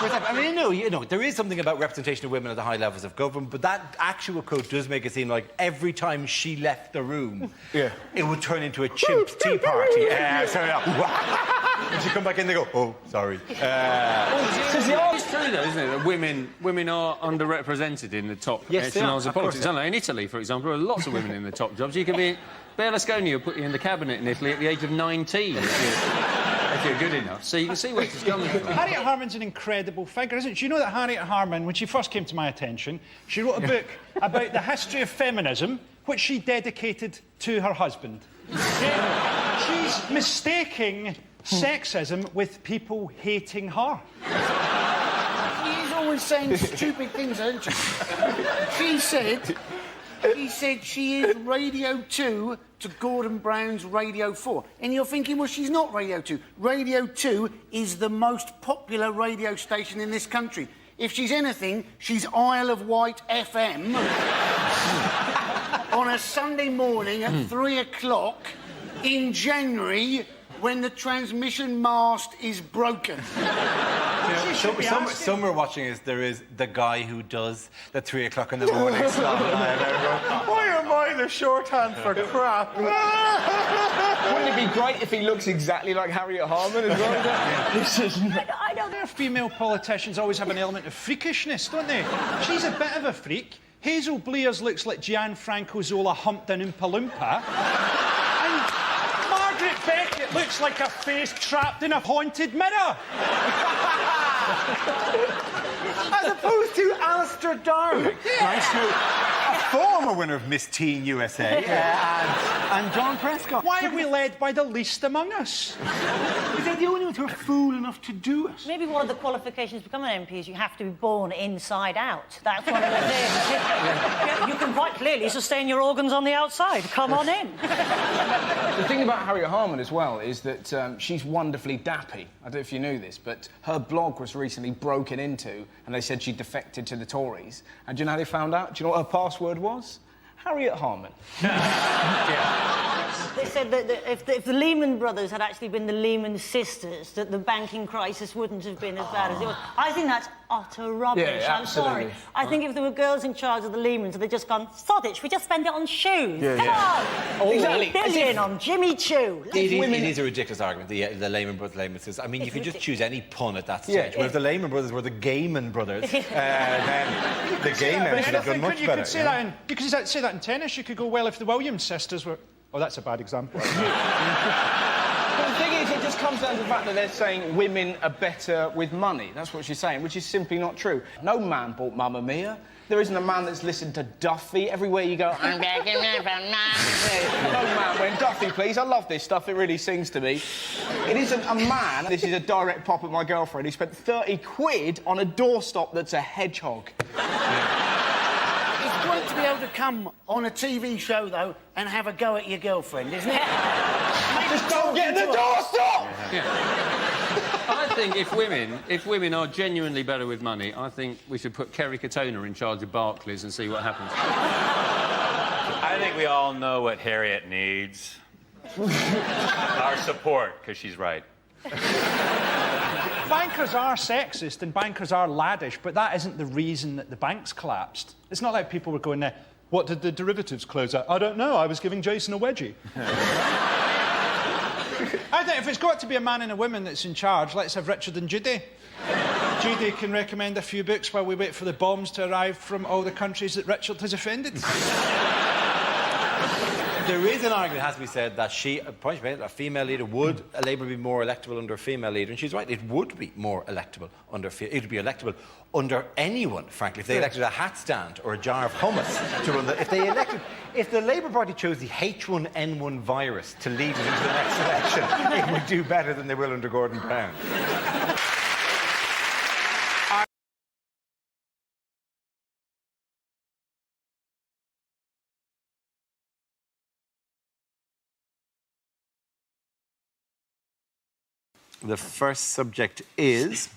I mean, you know, there is something about representation of women at the high levels of government, but that actual quote does make it seem like every time she left the room, it would turn into a chimp tea party. And she'd come back in, they go, oh, sorry. It's true, though, isn't it, that women are underrepresented in the top echelons of politics. Aren't they? In Italy, for example, there are lots of women in the top jobs. You can be... Berlusconi will put you in the cabinet in Italy at the age of 19. If you're good enough. So you can see where it's coming from. Harriet Harman's an incredible figure, isn't she? You know that Harriet Harman, when she first came to my attention, she wrote a book about the history of feminism which she dedicated to her husband. She's mistaking sexism with people hating her. She's always saying stupid things, isn't she? She said she is Radio 2 to Gordon Brown's Radio 4. And you're thinking, well, she's not Radio 2. Radio 2 is the most popular radio station in this country. If she's anything, she's Isle of Wight FM on a Sunday morning at 3 o'clock in January when the transmission mast is broken. Some we're watching there is the guy who does the 3 o'clock in the morning slot. Why am I the shorthand for crap? Wouldn't it be great if he looks exactly like Harriet Harman as well? I don't know. Female politicians always have an element of freakishness, don't they? She's a bit of a freak. Hazel Blears looks like Gianfranco Zola humped an Oompa Loompa. And Margaret Beckett looks like a face trapped in a haunted mirror. As opposed to Alistair Darling, a former winner of Miss Teen USA, and John Prescott. Why are we led by the least among us? Is that the only ones who are fool enough to do it? Maybe one of the qualifications to become an MP is you have to be born inside out. That's one of the things. You can quite clearly sustain your organs on the outside. Come on in. The thing about Harriet Harman as well is that she's wonderfully dappy. I don't know if you knew this, but her blog was recently broken into and they said she defected to the Tories. And do you know how they found out? Do you know what her password was? Harriet Harman. They said that if the Lehman Brothers had actually been the Lehman Sisters, that the banking crisis wouldn't have been as bad as it was. I think that's utter rubbish. Yeah, I'm sorry. I think if there were girls in charge of the Lehmans, they'd just gone, sod it, should we just spend it on shoes? Come on! Exactly. $1 billion on Jimmy Choo. It is a ridiculous argument, the Lehman Brothers, Lehman Sisters. I mean, you could just choose any pun at that stage. Well, if the Lehman Brothers were the Gaiman Brothers, then the gay men should have done much better. You could say that in tennis. You could go, well, if the Williams sisters were... Oh, that's a bad example. But the thing is, it just comes down to the fact that they're saying women are better with money. That's what she's saying, which is simply not true. No man bought Mamma Mia. There isn't a man that's listened to Duffy. Everywhere you go, I'm back in my No man went, Duffy, please. I love this stuff. It really sings to me. It isn't a man. This is a direct pop at my girlfriend who spent 30 quid on a doorstop that's a hedgehog. It's great to be able to come on a TV show, though, and have a go at your girlfriend, isn't it? Just don't get the doorstop! I think if women are genuinely better with money, I think we should put Kerry Katona in charge of Barclays and see what happens. I think we all know what Harriet needs. Our support, because she's right. Bankers are sexist and bankers are laddish, but that isn't the reason that the banks collapsed. It's not like people were going there, what did the derivatives close at? I don't know, I was giving Jason a wedgie. I think if it's got to be a man and a woman that's in charge, let's have Richard and Judy. Judy can recommend a few books while we wait for the bombs to arrive from all the countries that Richard has offended. There is an argument, it has to be said, that a female leader would Labour be more electable under a female leader, and she's right, it would be more electable under it would be electable under anyone, frankly. If they elected a hat stand or a jar of hummus to run if the Labour Party chose the H1N1 virus to lead it into the next election, it would do better than they will under Gordon Brown. The first subject is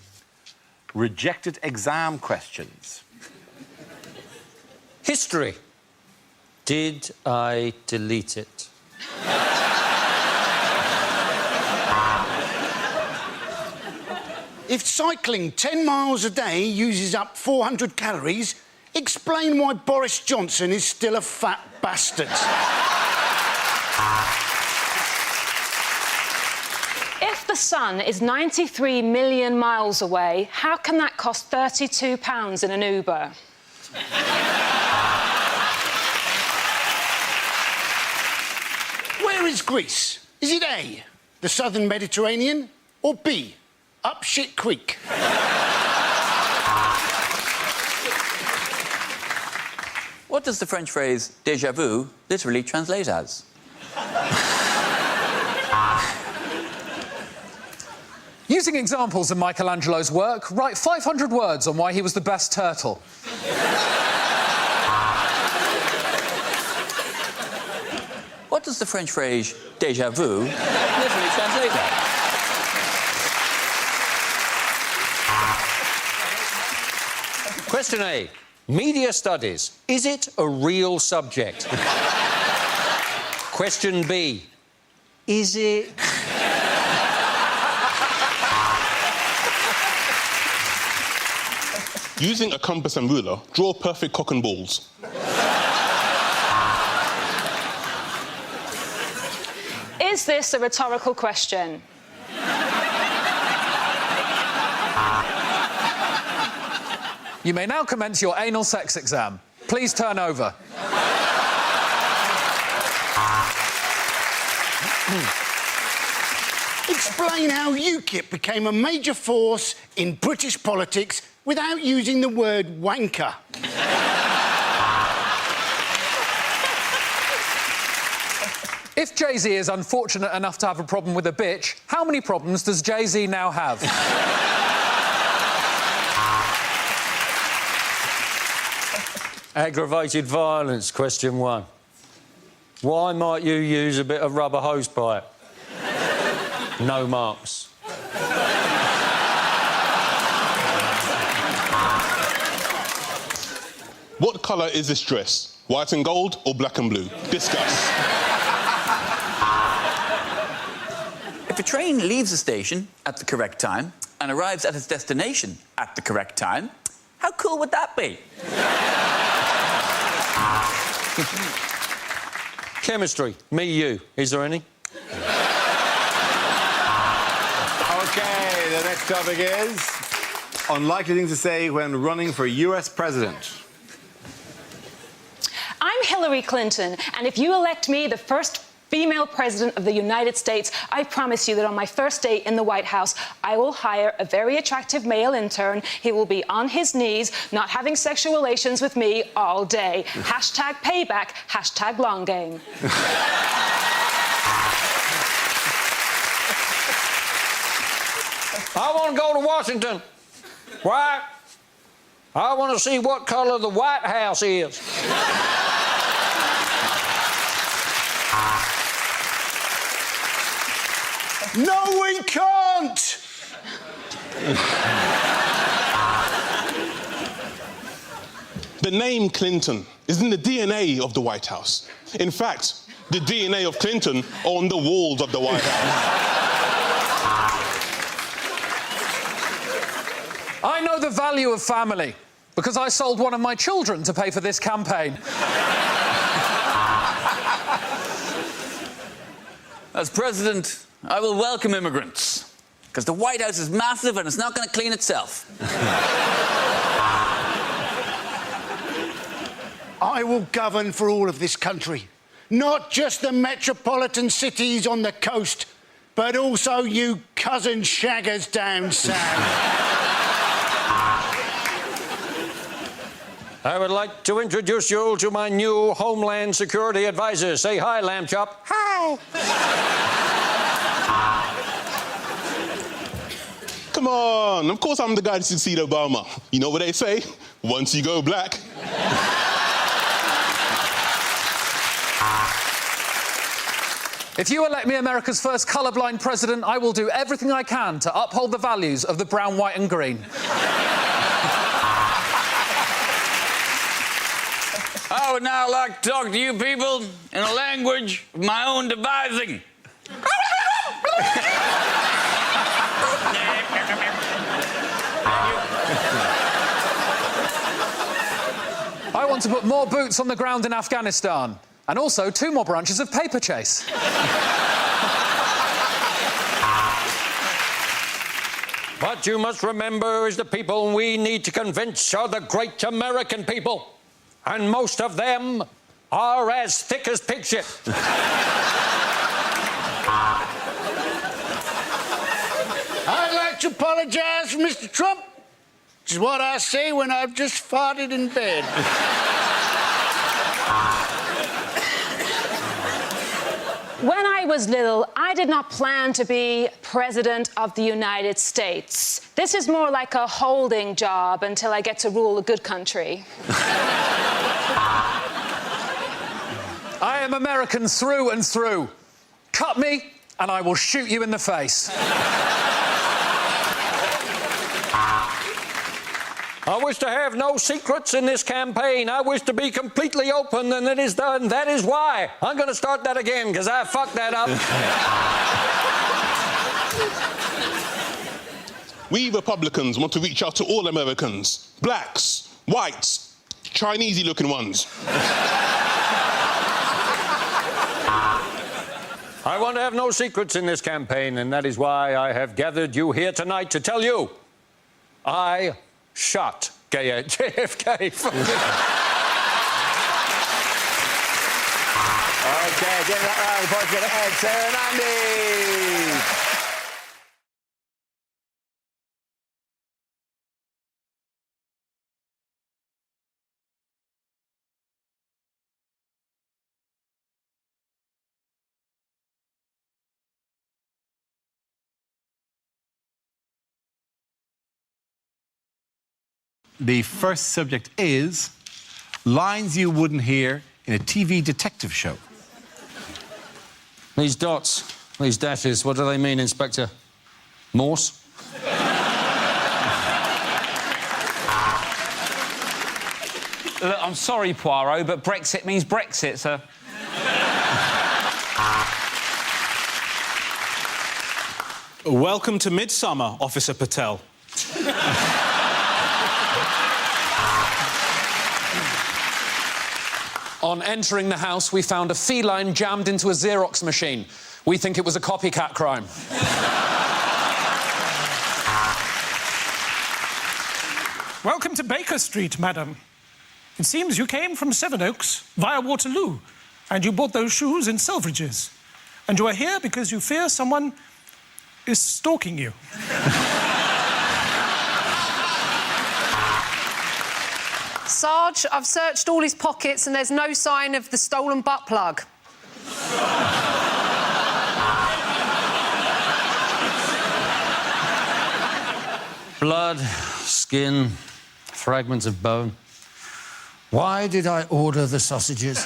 rejected exam questions. History. Did I delete it? If cycling 10 miles a day uses up 400 calories, explain why Boris Johnson is still a fat bastard. If the sun is 93 million miles away, how can that cost £32 in an Uber? Where is Greece? Is it A, the southern Mediterranean, or B, up shit creek? What does the French phrase déjà vu literally translate as? Using examples of Michelangelo's work, write 500 words on why he was the best turtle. What does the French phrase déjà vu literally translate as? Question A. Media studies. Is it a real subject? Question B. Is it... Using a compass and ruler, draw perfect cock and balls. Is this a rhetorical question? You may now commence your anal sex exam. Please turn over. Explain how UKIP became a major force in British politics without using the word wanker. If Jay-Z is unfortunate enough to have a problem with a bitch, how many problems does Jay-Z now have? Aggravated violence, question 1. Why might you use a bit of rubber hose pipe? No marks. What colour is this dress? White and gold or black and blue? Discuss. If a train leaves the station at the correct time and arrives at its destination at the correct time, how cool would that be? Chemistry. Me, you. Is there any? OK, the next topic is unlikely things to say when running for US president. I'm Hillary Clinton, and if you elect me the first female president of the United States, I promise you that on my first day in the White House, I will hire a very attractive male intern. He will be on his knees, not having sexual relations with me all day. Hashtag payback, hashtag long game. I want to go to Washington. Why? I want to see what colour the White House is. No, we can't! The name Clinton is in the DNA of the White House. In fact, the DNA of Clinton are on the walls of the White House. I know the value of family because I sold one of my children to pay for this campaign. As president, I will welcome immigrants, because the White House is massive and it's not going to clean itself. I will govern for all of this country, not just the metropolitan cities on the coast, but also you cousin shaggers down south. I would like to introduce you to my new Homeland Security advisor. Say hi, Lamb Chop. Hi. Come on, of course I'm the guy to succeed Obama. You know what they say? Once you go black. If you elect me America's first colourblind president, I will do everything I can to uphold the values of the brown, white and green. I would now like to talk to you people in a language of my own devising. I want to put more boots on the ground in Afghanistan, and also 2 more branches of Paper Chase. What you must remember is the people we need to convince are the great American people. And most of them are as thick as pig shit. I'd like to apologise for Mr. Trump, which is what I say when I've just farted in bed. When I was little, I did not plan to be President of the United States. This is more like a holding job until I get to rule a good country. I am American through and through. Cut me, and I will shoot you in the face. I wish to have no secrets in this campaign. I wish to be completely open, and it is done. That is why. I'm going to start that again, because I fucked that up. We Republicans want to reach out to all Americans. Blacks, whites, Chinese-y-looking ones. I want to have no secrets in this campaign, and that is why I have gathered you here tonight to tell you I shot JFK. Okay, give that round of applause to Ed Ceremonies. The first subject is lines you wouldn't hear in a TV detective show. These dots, these dashes, what do they mean, Inspector Morse? Look, I'm sorry, Poirot, but Brexit means Brexit, sir. Welcome to Midsummer, Officer Patel. On entering the house, we found a feline jammed into a Xerox machine. We think it was a copycat crime. Welcome to Baker Street, madam. It seems you came from Sevenoaks via Waterloo, and you bought those shoes in Selfridges. And you are here because you fear someone is stalking you. Sarge, I've searched all his pockets and there's no sign of the stolen butt plug. Blood, skin, fragments of bone. Why did I order the sausages?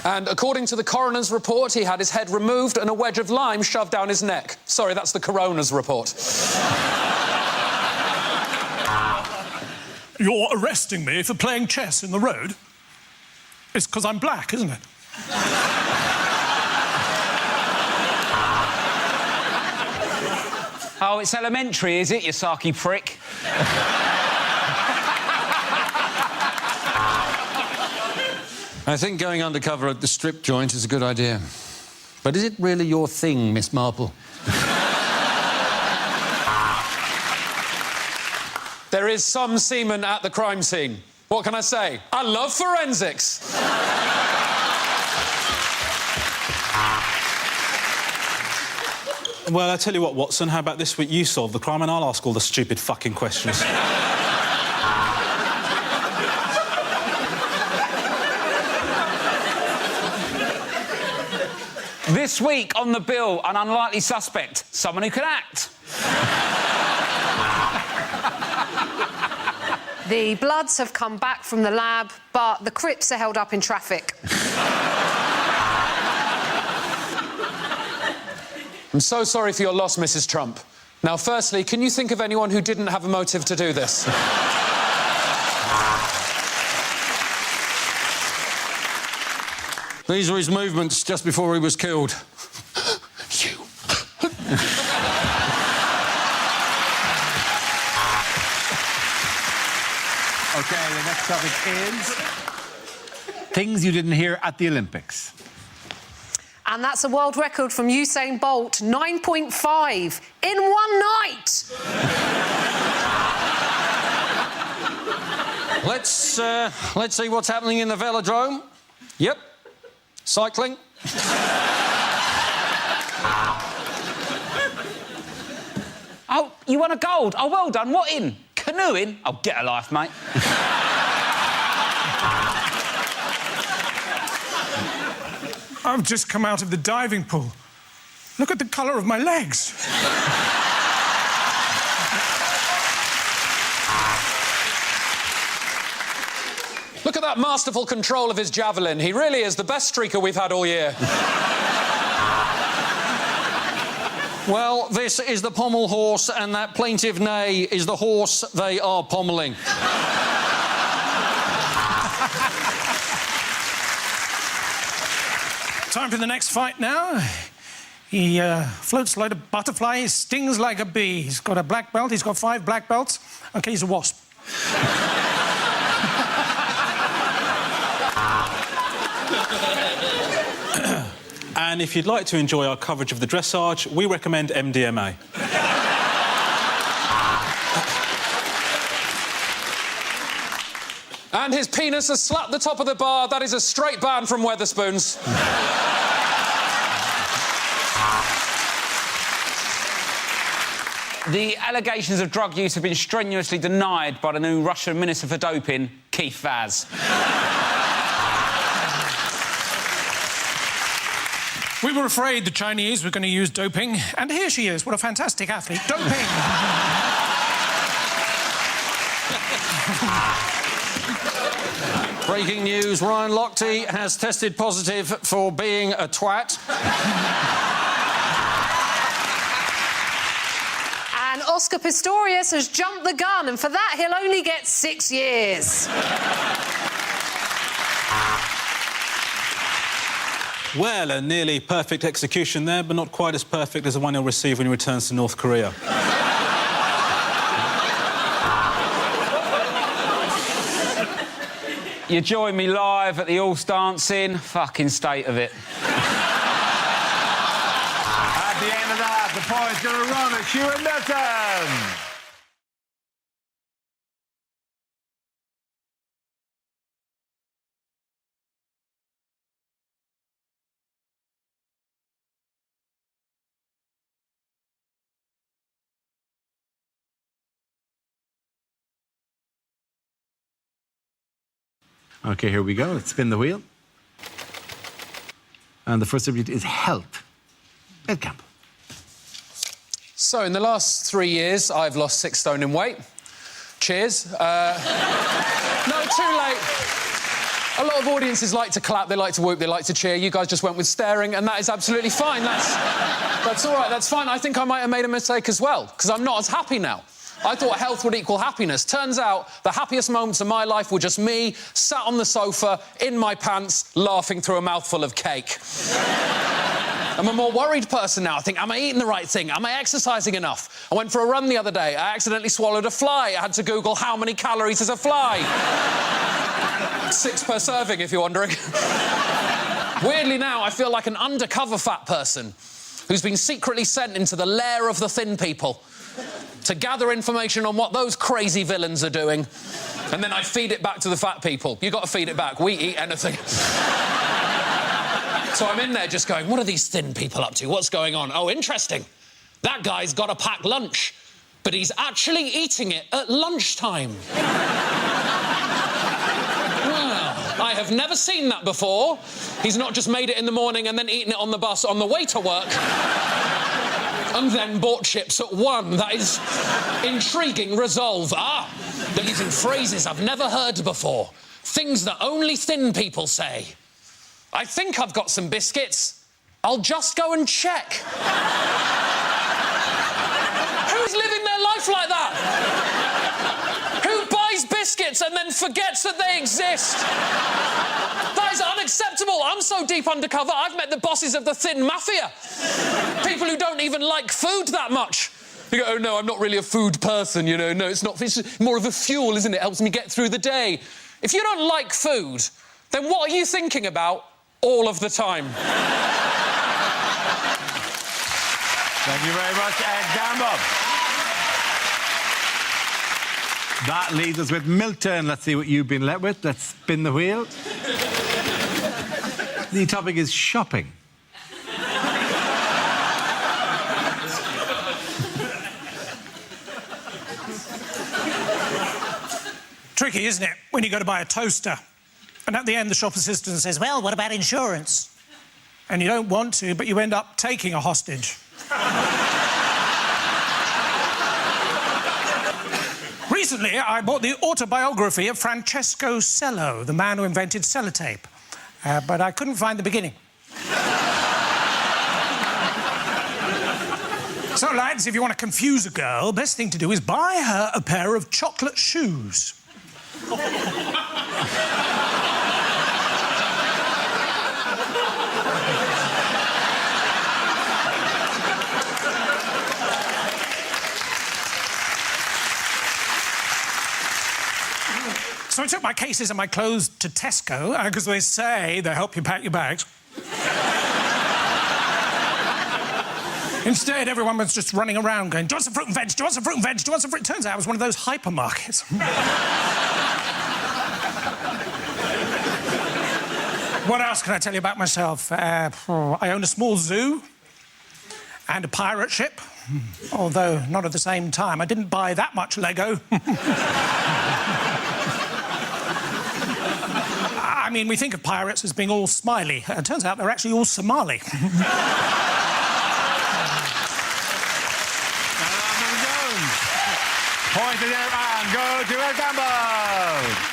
And according to the coroner's report, he had his head removed and a wedge of lime shoved down his neck. Sorry, that's the coroner's report. You're arresting me for playing chess in the road? It's because I'm black, isn't it? Oh, it's elementary, is it, you sarky prick? I think going undercover at the strip joint is a good idea. But is it really your thing, Miss Marple? There is some semen at the crime scene. What can I say? I love forensics. Well, I tell you what, Watson, how about this week you solve the crime and I'll ask all the stupid fucking questions. This week on the bill, an unlikely suspect, someone who can act. The bloods have come back from the lab, but the Crips are held up in traffic. I'm so sorry for your loss, Mrs. Trump. Now, firstly, can you think of anyone who didn't have a motive to do this? These were his movements just before he was killed. Okay, the next topic is things you didn't hear at the Olympics. And that's a world record from Usain Bolt, 9.5 in one night. Let's see what's happening in the velodrome. Yep. Cycling. Oh, you won a gold. Oh, well done. What in? Canoeing? Oh, get a life, mate. I've just come out of the diving pool. Look at the colour of my legs. Look at that masterful control of his javelin. He really is the best streaker we've had all year. Well, this is the pommel horse, and that plaintive neigh is the horse they are pommelling. Time for the next fight now. He floats like a butterfly, he stings like a bee. He's got a black belt, he's got 5 black belts. OK, he's a wasp. And if you'd like to enjoy our coverage of the dressage, we recommend MDMA. And his penis has slapped the top of the bar. That is a straight ban from Wetherspoons. The allegations of drug use have been strenuously denied by the new Russian Minister for Doping, Keith Vaz. We were afraid the Chinese were going to use doping, and here she is. What a fantastic athlete. Doping! Breaking news, Ryan Lochte has tested positive for being a twat. And Oscar Pistorius has jumped the gun, and for that he'll only get 6 years. Well, a nearly perfect execution there, but not quite as perfect as the one he'll receive when he returns to North Korea. You join me live at the All Dancing. Fucking state of it. At the end of that, the point's going to run at Stuart Milton. OK, here we go. Let's spin the wheel. And the first subject is health. Ed Campbell. So, in the last 3 years, I've lost 6 stone in weight. Cheers. No, too late. A lot of audiences like to clap, they like to whoop, they like to cheer. You guys just went with staring, and that is absolutely fine. That's all right, that's fine. I think I might have made a mistake as well, because I'm not as happy now. I thought health would equal happiness. Turns out the happiest moments of my life were just me, sat on the sofa, in my pants, laughing through a mouthful of cake. I'm a more worried person now. I think, am I eating the right thing? Am I exercising enough? I went for a run the other day. I accidentally swallowed a fly. I had to Google how many calories is a fly. 6 per serving, if you're wondering. Weirdly now, I feel like an undercover fat person who's been secretly sent into the lair of the thin people to gather information on what those crazy villains are doing, and then I feed it back to the fat people. You got to feed it back. We eat anything. So I'm in there just going, what are these thin people up to? What's going on? Oh, interesting. That guy's got a packed lunch, but he's actually eating it at lunchtime. Well, I have never seen that before. He's not just made it in the morning and then eaten it on the bus on the way to work. And then bought chips at 1. That is intriguing resolve. Ah, they're using phrases I've never heard before. Things that only thin people say. I think I've got some biscuits. I'll just go and check. Who's living their life like that? Who buys biscuits and then forgets that they exist? That is unacceptable. I'm so deep undercover, I've met the bosses of the thin mafia. People who don't even like food that much. You go, oh, no, I'm not really a food person, you know. No, it's not. It's more of a fuel, isn't it? It helps me get through the day. If you don't like food, then what are you thinking about all of the time? Thank you very much, Ed Campbell. That leaves us with Milton. Let's see what you've been let with. Let's spin the wheel. The topic is shopping. Tricky, isn't it, when you go to buy a toaster, and at the end the shop assistant says, well, what about insurance? and you don't want to, but you end up taking a hostage. Recently, I bought the autobiography of Francesco Cello, the man who invented sellotape. But I couldn't find the beginning. So, lads, if you want to confuse a girl, best thing to do is buy her a pair of chocolate shoes. So I took my cases and my clothes to Tesco, because they say they help you pack your bags. Instead, everyone was just running around going, do you want some fruit and veg? Do you want some fruit and veg? Do you want some fruit? Turns out it was one of those hypermarkets. What else can I tell you about myself? I own a small zoo and a pirate ship, although not at the same time. I didn't buy that much Lego. I mean, we think of pirates as being all smiley. It turns out they're actually all Somali. Point it out and go to a gamble!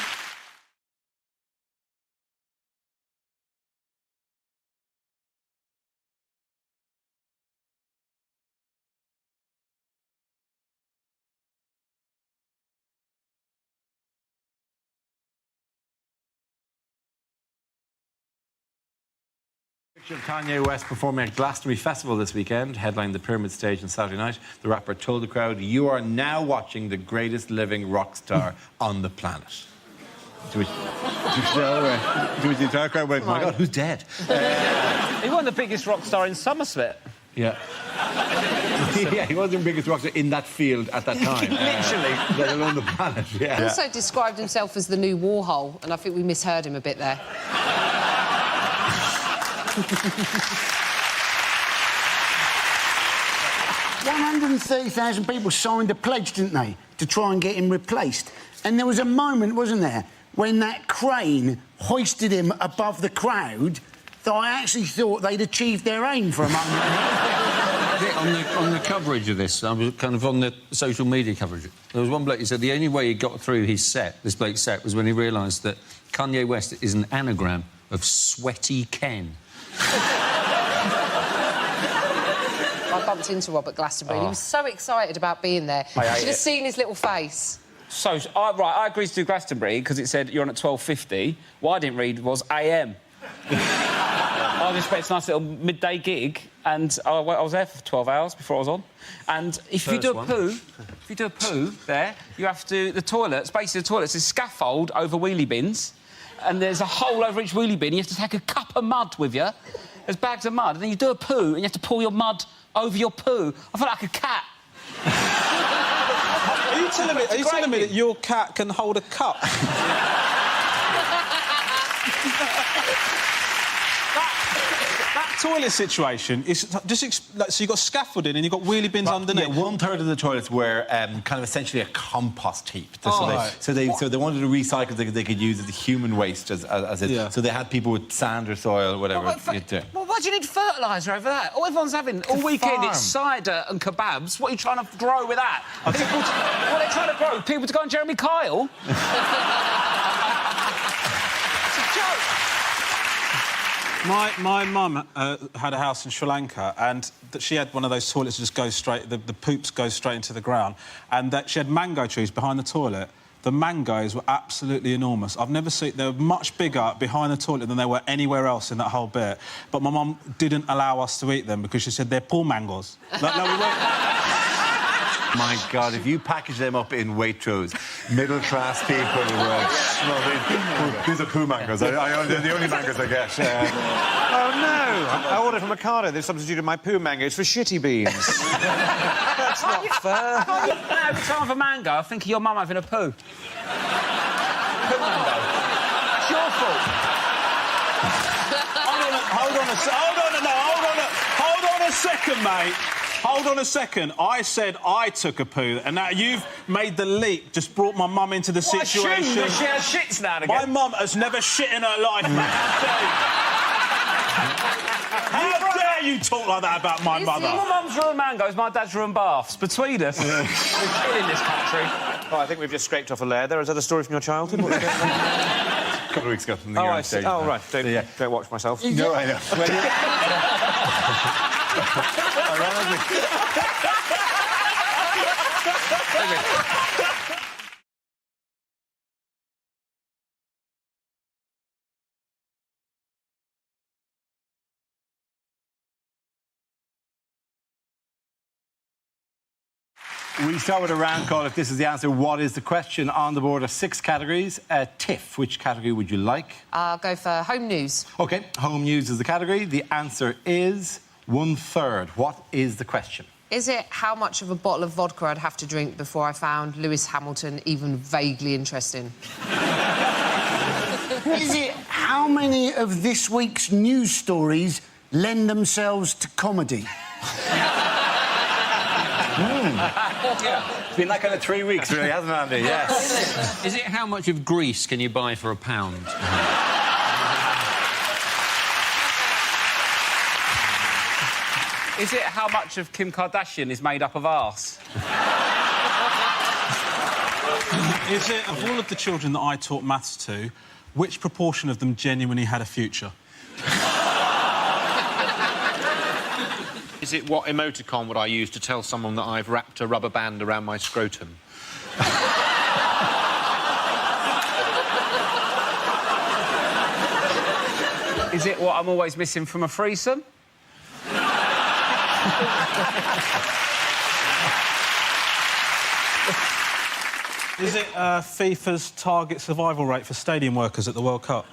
Picture of Kanye West performing at Glastonbury Festival this weekend, headlined the Pyramid stage on Saturday night. The rapper told the crowd, "You are now watching the greatest living rock star on the planet." To which the entire crowd went, "Oh my God, who's dead?" He wasn't the biggest rock star in Somerset. Yeah. Yeah, he wasn't the biggest rock star in that field at that time. Literally. Let alone the planet, yeah. He also described himself as the new Warhol, and I think we misheard him a bit there. 130,000 people signed a pledge, didn't they, to try and get him replaced. And there was a moment, wasn't there, when that crane hoisted him above the crowd that I actually thought they'd achieved their aim for a moment. On the coverage of this, I was kind of on the social media coverage. There was one bloke who said the only way he got through his set, this bloke's set, was when he realised that Kanye West is an anagram of Sweaty Ken. I bumped into Rob at Glastonbury. He was so excited about being there. You should have seen his little face. So, I agreed to do Glastonbury because it said you're on at 12:50. What I didn't read was AM. I was expecting a nice little midday gig, and I was there for 12 hours before I was on. And if you do a poo there, you have to... The toilets, basically the toilets, is scaffold over wheelie bins, and there's a hole over each wheelie bin. You have to take a cup of mud with you. There's bags of mud, and then you do a poo, and you have to pour your mud over your poo. I felt like a cat. Are you telling me that your cat can hold a cup? That toilet situation is just so you've got scaffolding and you've got wheelie bins underneath. Yeah, 1/3 of the toilets were kind of essentially a compost heap. So they wanted to recycle. They could use it as human waste as it. Yeah. So they had people with sand or soil or whatever. Well, why do you need fertiliser over that? All everyone's having all weekend it's cider and kebabs. What are you trying to grow with that? What are they trying to grow? People to go on Jeremy Kyle? It's a joke. My mum had a house in Sri Lanka, and she had one of those toilets that just go straight... The poops go straight into the ground, and that she had mango trees behind the toilet. The mangoes were absolutely enormous. I've never seen... They were much bigger behind the toilet than they were anywhere else in that whole bit. But my mum didn't allow us to eat them because she said they're poor mangoes. No, we weren't... My God, if you package them up in Waitrose, middle-class people were... These are poo mangoes. They're the only mangoes I get. Oh, no! I ordered from Ocado. They've substituted my poo mangoes for shitty beans. That's not fair. Every time I have a mango, I think of your mum having a poo. Poo mango. It's your fault. Hold on a second, mate. Hold on a second. I said I took a poo, and now you've made the leap, just brought my mum into the situation. She has shits now and again. My mum has never shit in her life, mate. How dare you talk like that about my mother? My mum's ruined mangoes, my dad's ruined baths. Between us, we're killing this country. Oh, I think we've just scraped off a layer there. Is that a story from your childhood? What's going on? A couple of weeks ago from the I see. Oh, right. Don't watch myself. No, I know. We start with a round call. If this is the answer, what is the question? On the board are 6 categories. Tiff, which category would you like? I'll go for home news. OK, home news is the category. The answer is 1/3. What is the question? Is it how much of a bottle of vodka I'd have to drink before I found Lewis Hamilton even vaguely interesting? Is it how many of this week's news stories lend themselves to comedy? It's been that kind of 3 weeks, really, hasn't it, Andy? Yes. Is it how much of Greece can you buy for £1? Is it how much of Kim Kardashian is made up of arse? Is it, of all of the children that I taught maths to, which proportion of them genuinely had a future? Is it what emoticon would I use to tell someone that I've wrapped a rubber band around my scrotum? Is it what I'm always missing from a threesome? Is it FIFA's target survival rate for stadium workers at the World Cup?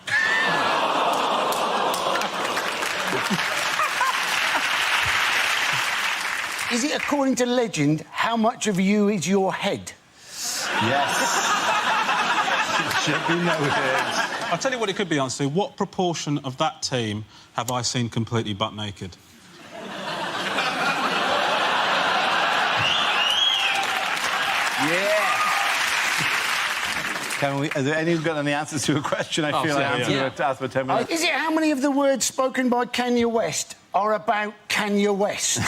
Is it, according to legend, how much of you is your head? Yes. It should be noted. I'll tell you what it could be, answer. What proportion of that team have I seen completely butt naked? Yeah. Can we? Has anyone got any answers to a question? I feel like I'm going to ask for 10 minutes. Is it how many of the words spoken by Kanye West are about Kanye West?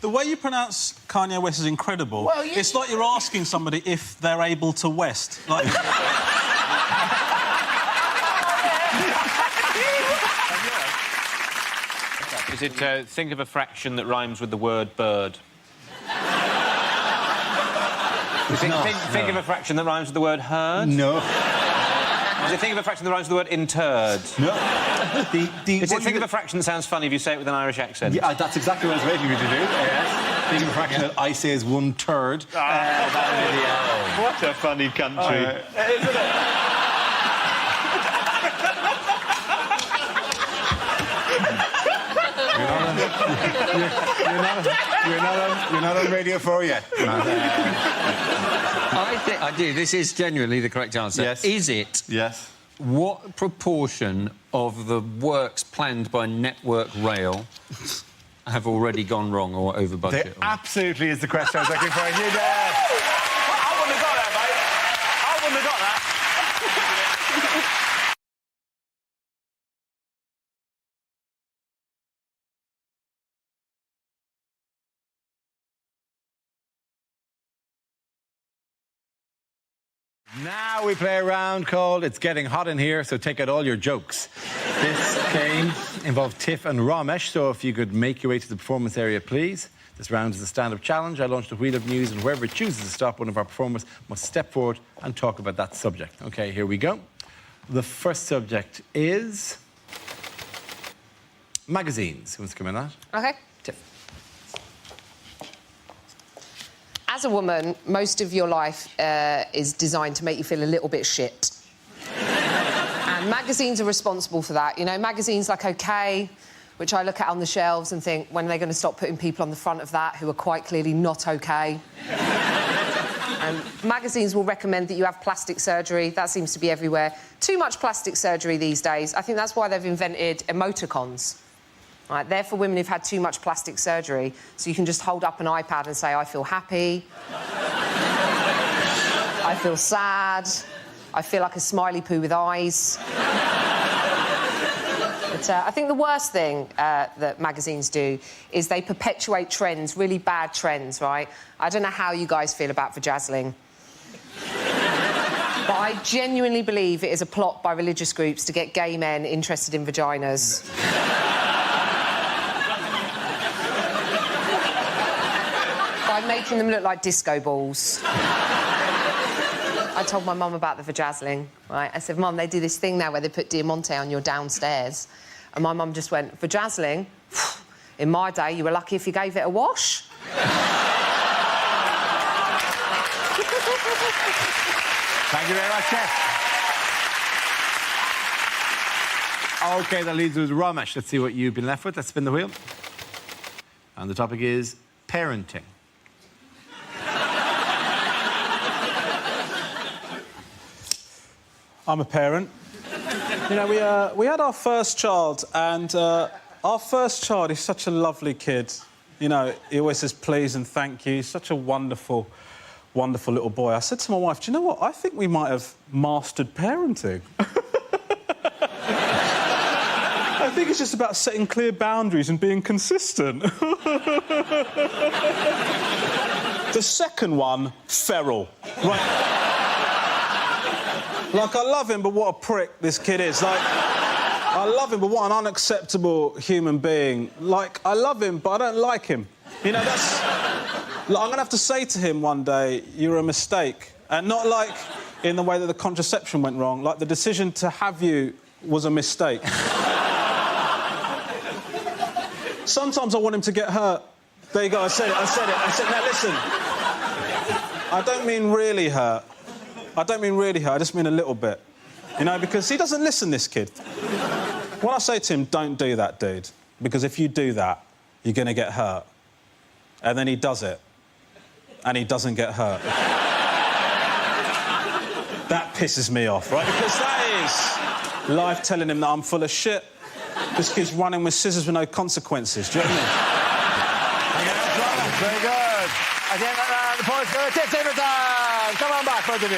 The way you pronounce Kanye West is incredible. Well, it's like you're asking somebody if they're able to West. Like... Is it think of a fraction that rhymes with the word bird? Think of a fraction that rhymes with the word herd? No. Is it think of a fraction that rhymes with the word interred? No. Is it think of a fraction that sounds funny if you say it with an Irish accent? Yeah, that's exactly what I was waiting for you to do. Yes. Think of a fraction that I say is 1/3. What a funny country. Isn't it? You're not on Radio 4 yet. I do. This is genuinely the correct answer. Yes. Is it? Yes. What proportion of the works planned by Network Rail have already gone wrong or over budget? There absolutely is the question I was looking for. You did. I wouldn't have got that, mate. I wouldn't have got that. Now we play a round called It's Getting Hot in Here, so take out all your jokes. This game involved Tiff and Ramesh, so if you could make your way to the performance area, please. This round is the stand-up challenge. I launched a wheel of news, and whoever chooses to stop, one of our performers must step forward and talk about that subject. OK, here we go. The first subject is magazines. Who wants to come in on that? OK. As a woman, most of your life is designed to make you feel a little bit shit. And magazines are responsible for that. You know, magazines like OK, which I look at on the shelves and think, when are they going to stop putting people on the front of that who are quite clearly not OK? Magazines will recommend that you have plastic surgery. That seems to be everywhere. Too much plastic surgery these days. I think that's why they've invented emoticons. Right, they're for women who've had too much plastic surgery, so you can just hold up an iPad and say, I feel happy, I feel sad, I feel like a smiley poo with eyes. But I think the worst thing that magazines do is they perpetuate trends, really bad trends, right? I don't know how you guys feel about vajazzling. But I genuinely believe it is a plot by religious groups to get gay men interested in vaginas. By making them look like disco balls. I told my mum about the vajazzling, right? I said, Mum, they do this thing now where they put Diamante on your downstairs. And my mum just went, vajazzling? In my day, you were lucky if you gave it a wash. Thank you very much, Jeff. OK, that leaves us with Ramesh. Let's see what you've been left with. Let's spin the wheel. And the topic is parenting. I'm a parent. You know, we had our first child, and our first child is such a lovely kid. You know, he always says please and thank you. He's such a wonderful, wonderful little boy. I said to my wife, do you know what? I think we might have mastered parenting. I think it's just about setting clear boundaries and being consistent. The second one, feral. Right. Like, I love him, but what a prick this kid is. Like, I love him, but what an unacceptable human being. Like, I love him, but I don't like him. You know, that's... Like, I'm going to have to say to him one day, you're a mistake. And not, like, in the way that the contraception went wrong. Like, the decision to have you was a mistake. Sometimes I want him to get hurt. There you go, I said it. Now, listen. I don't mean really hurt. I don't mean really hurt, I just mean a little bit. You know, because he doesn't listen, this kid. When I say to him, don't do that, dude, because if you do that, you're going to get hurt. And then he does it, and he doesn't get hurt. That pisses me off, right? Because that is life telling him that I'm full of shit. This kid's running with scissors with no consequences, do you know what I mean? Very good. Again, the points go to Tip Taper time. Come on back, both of you.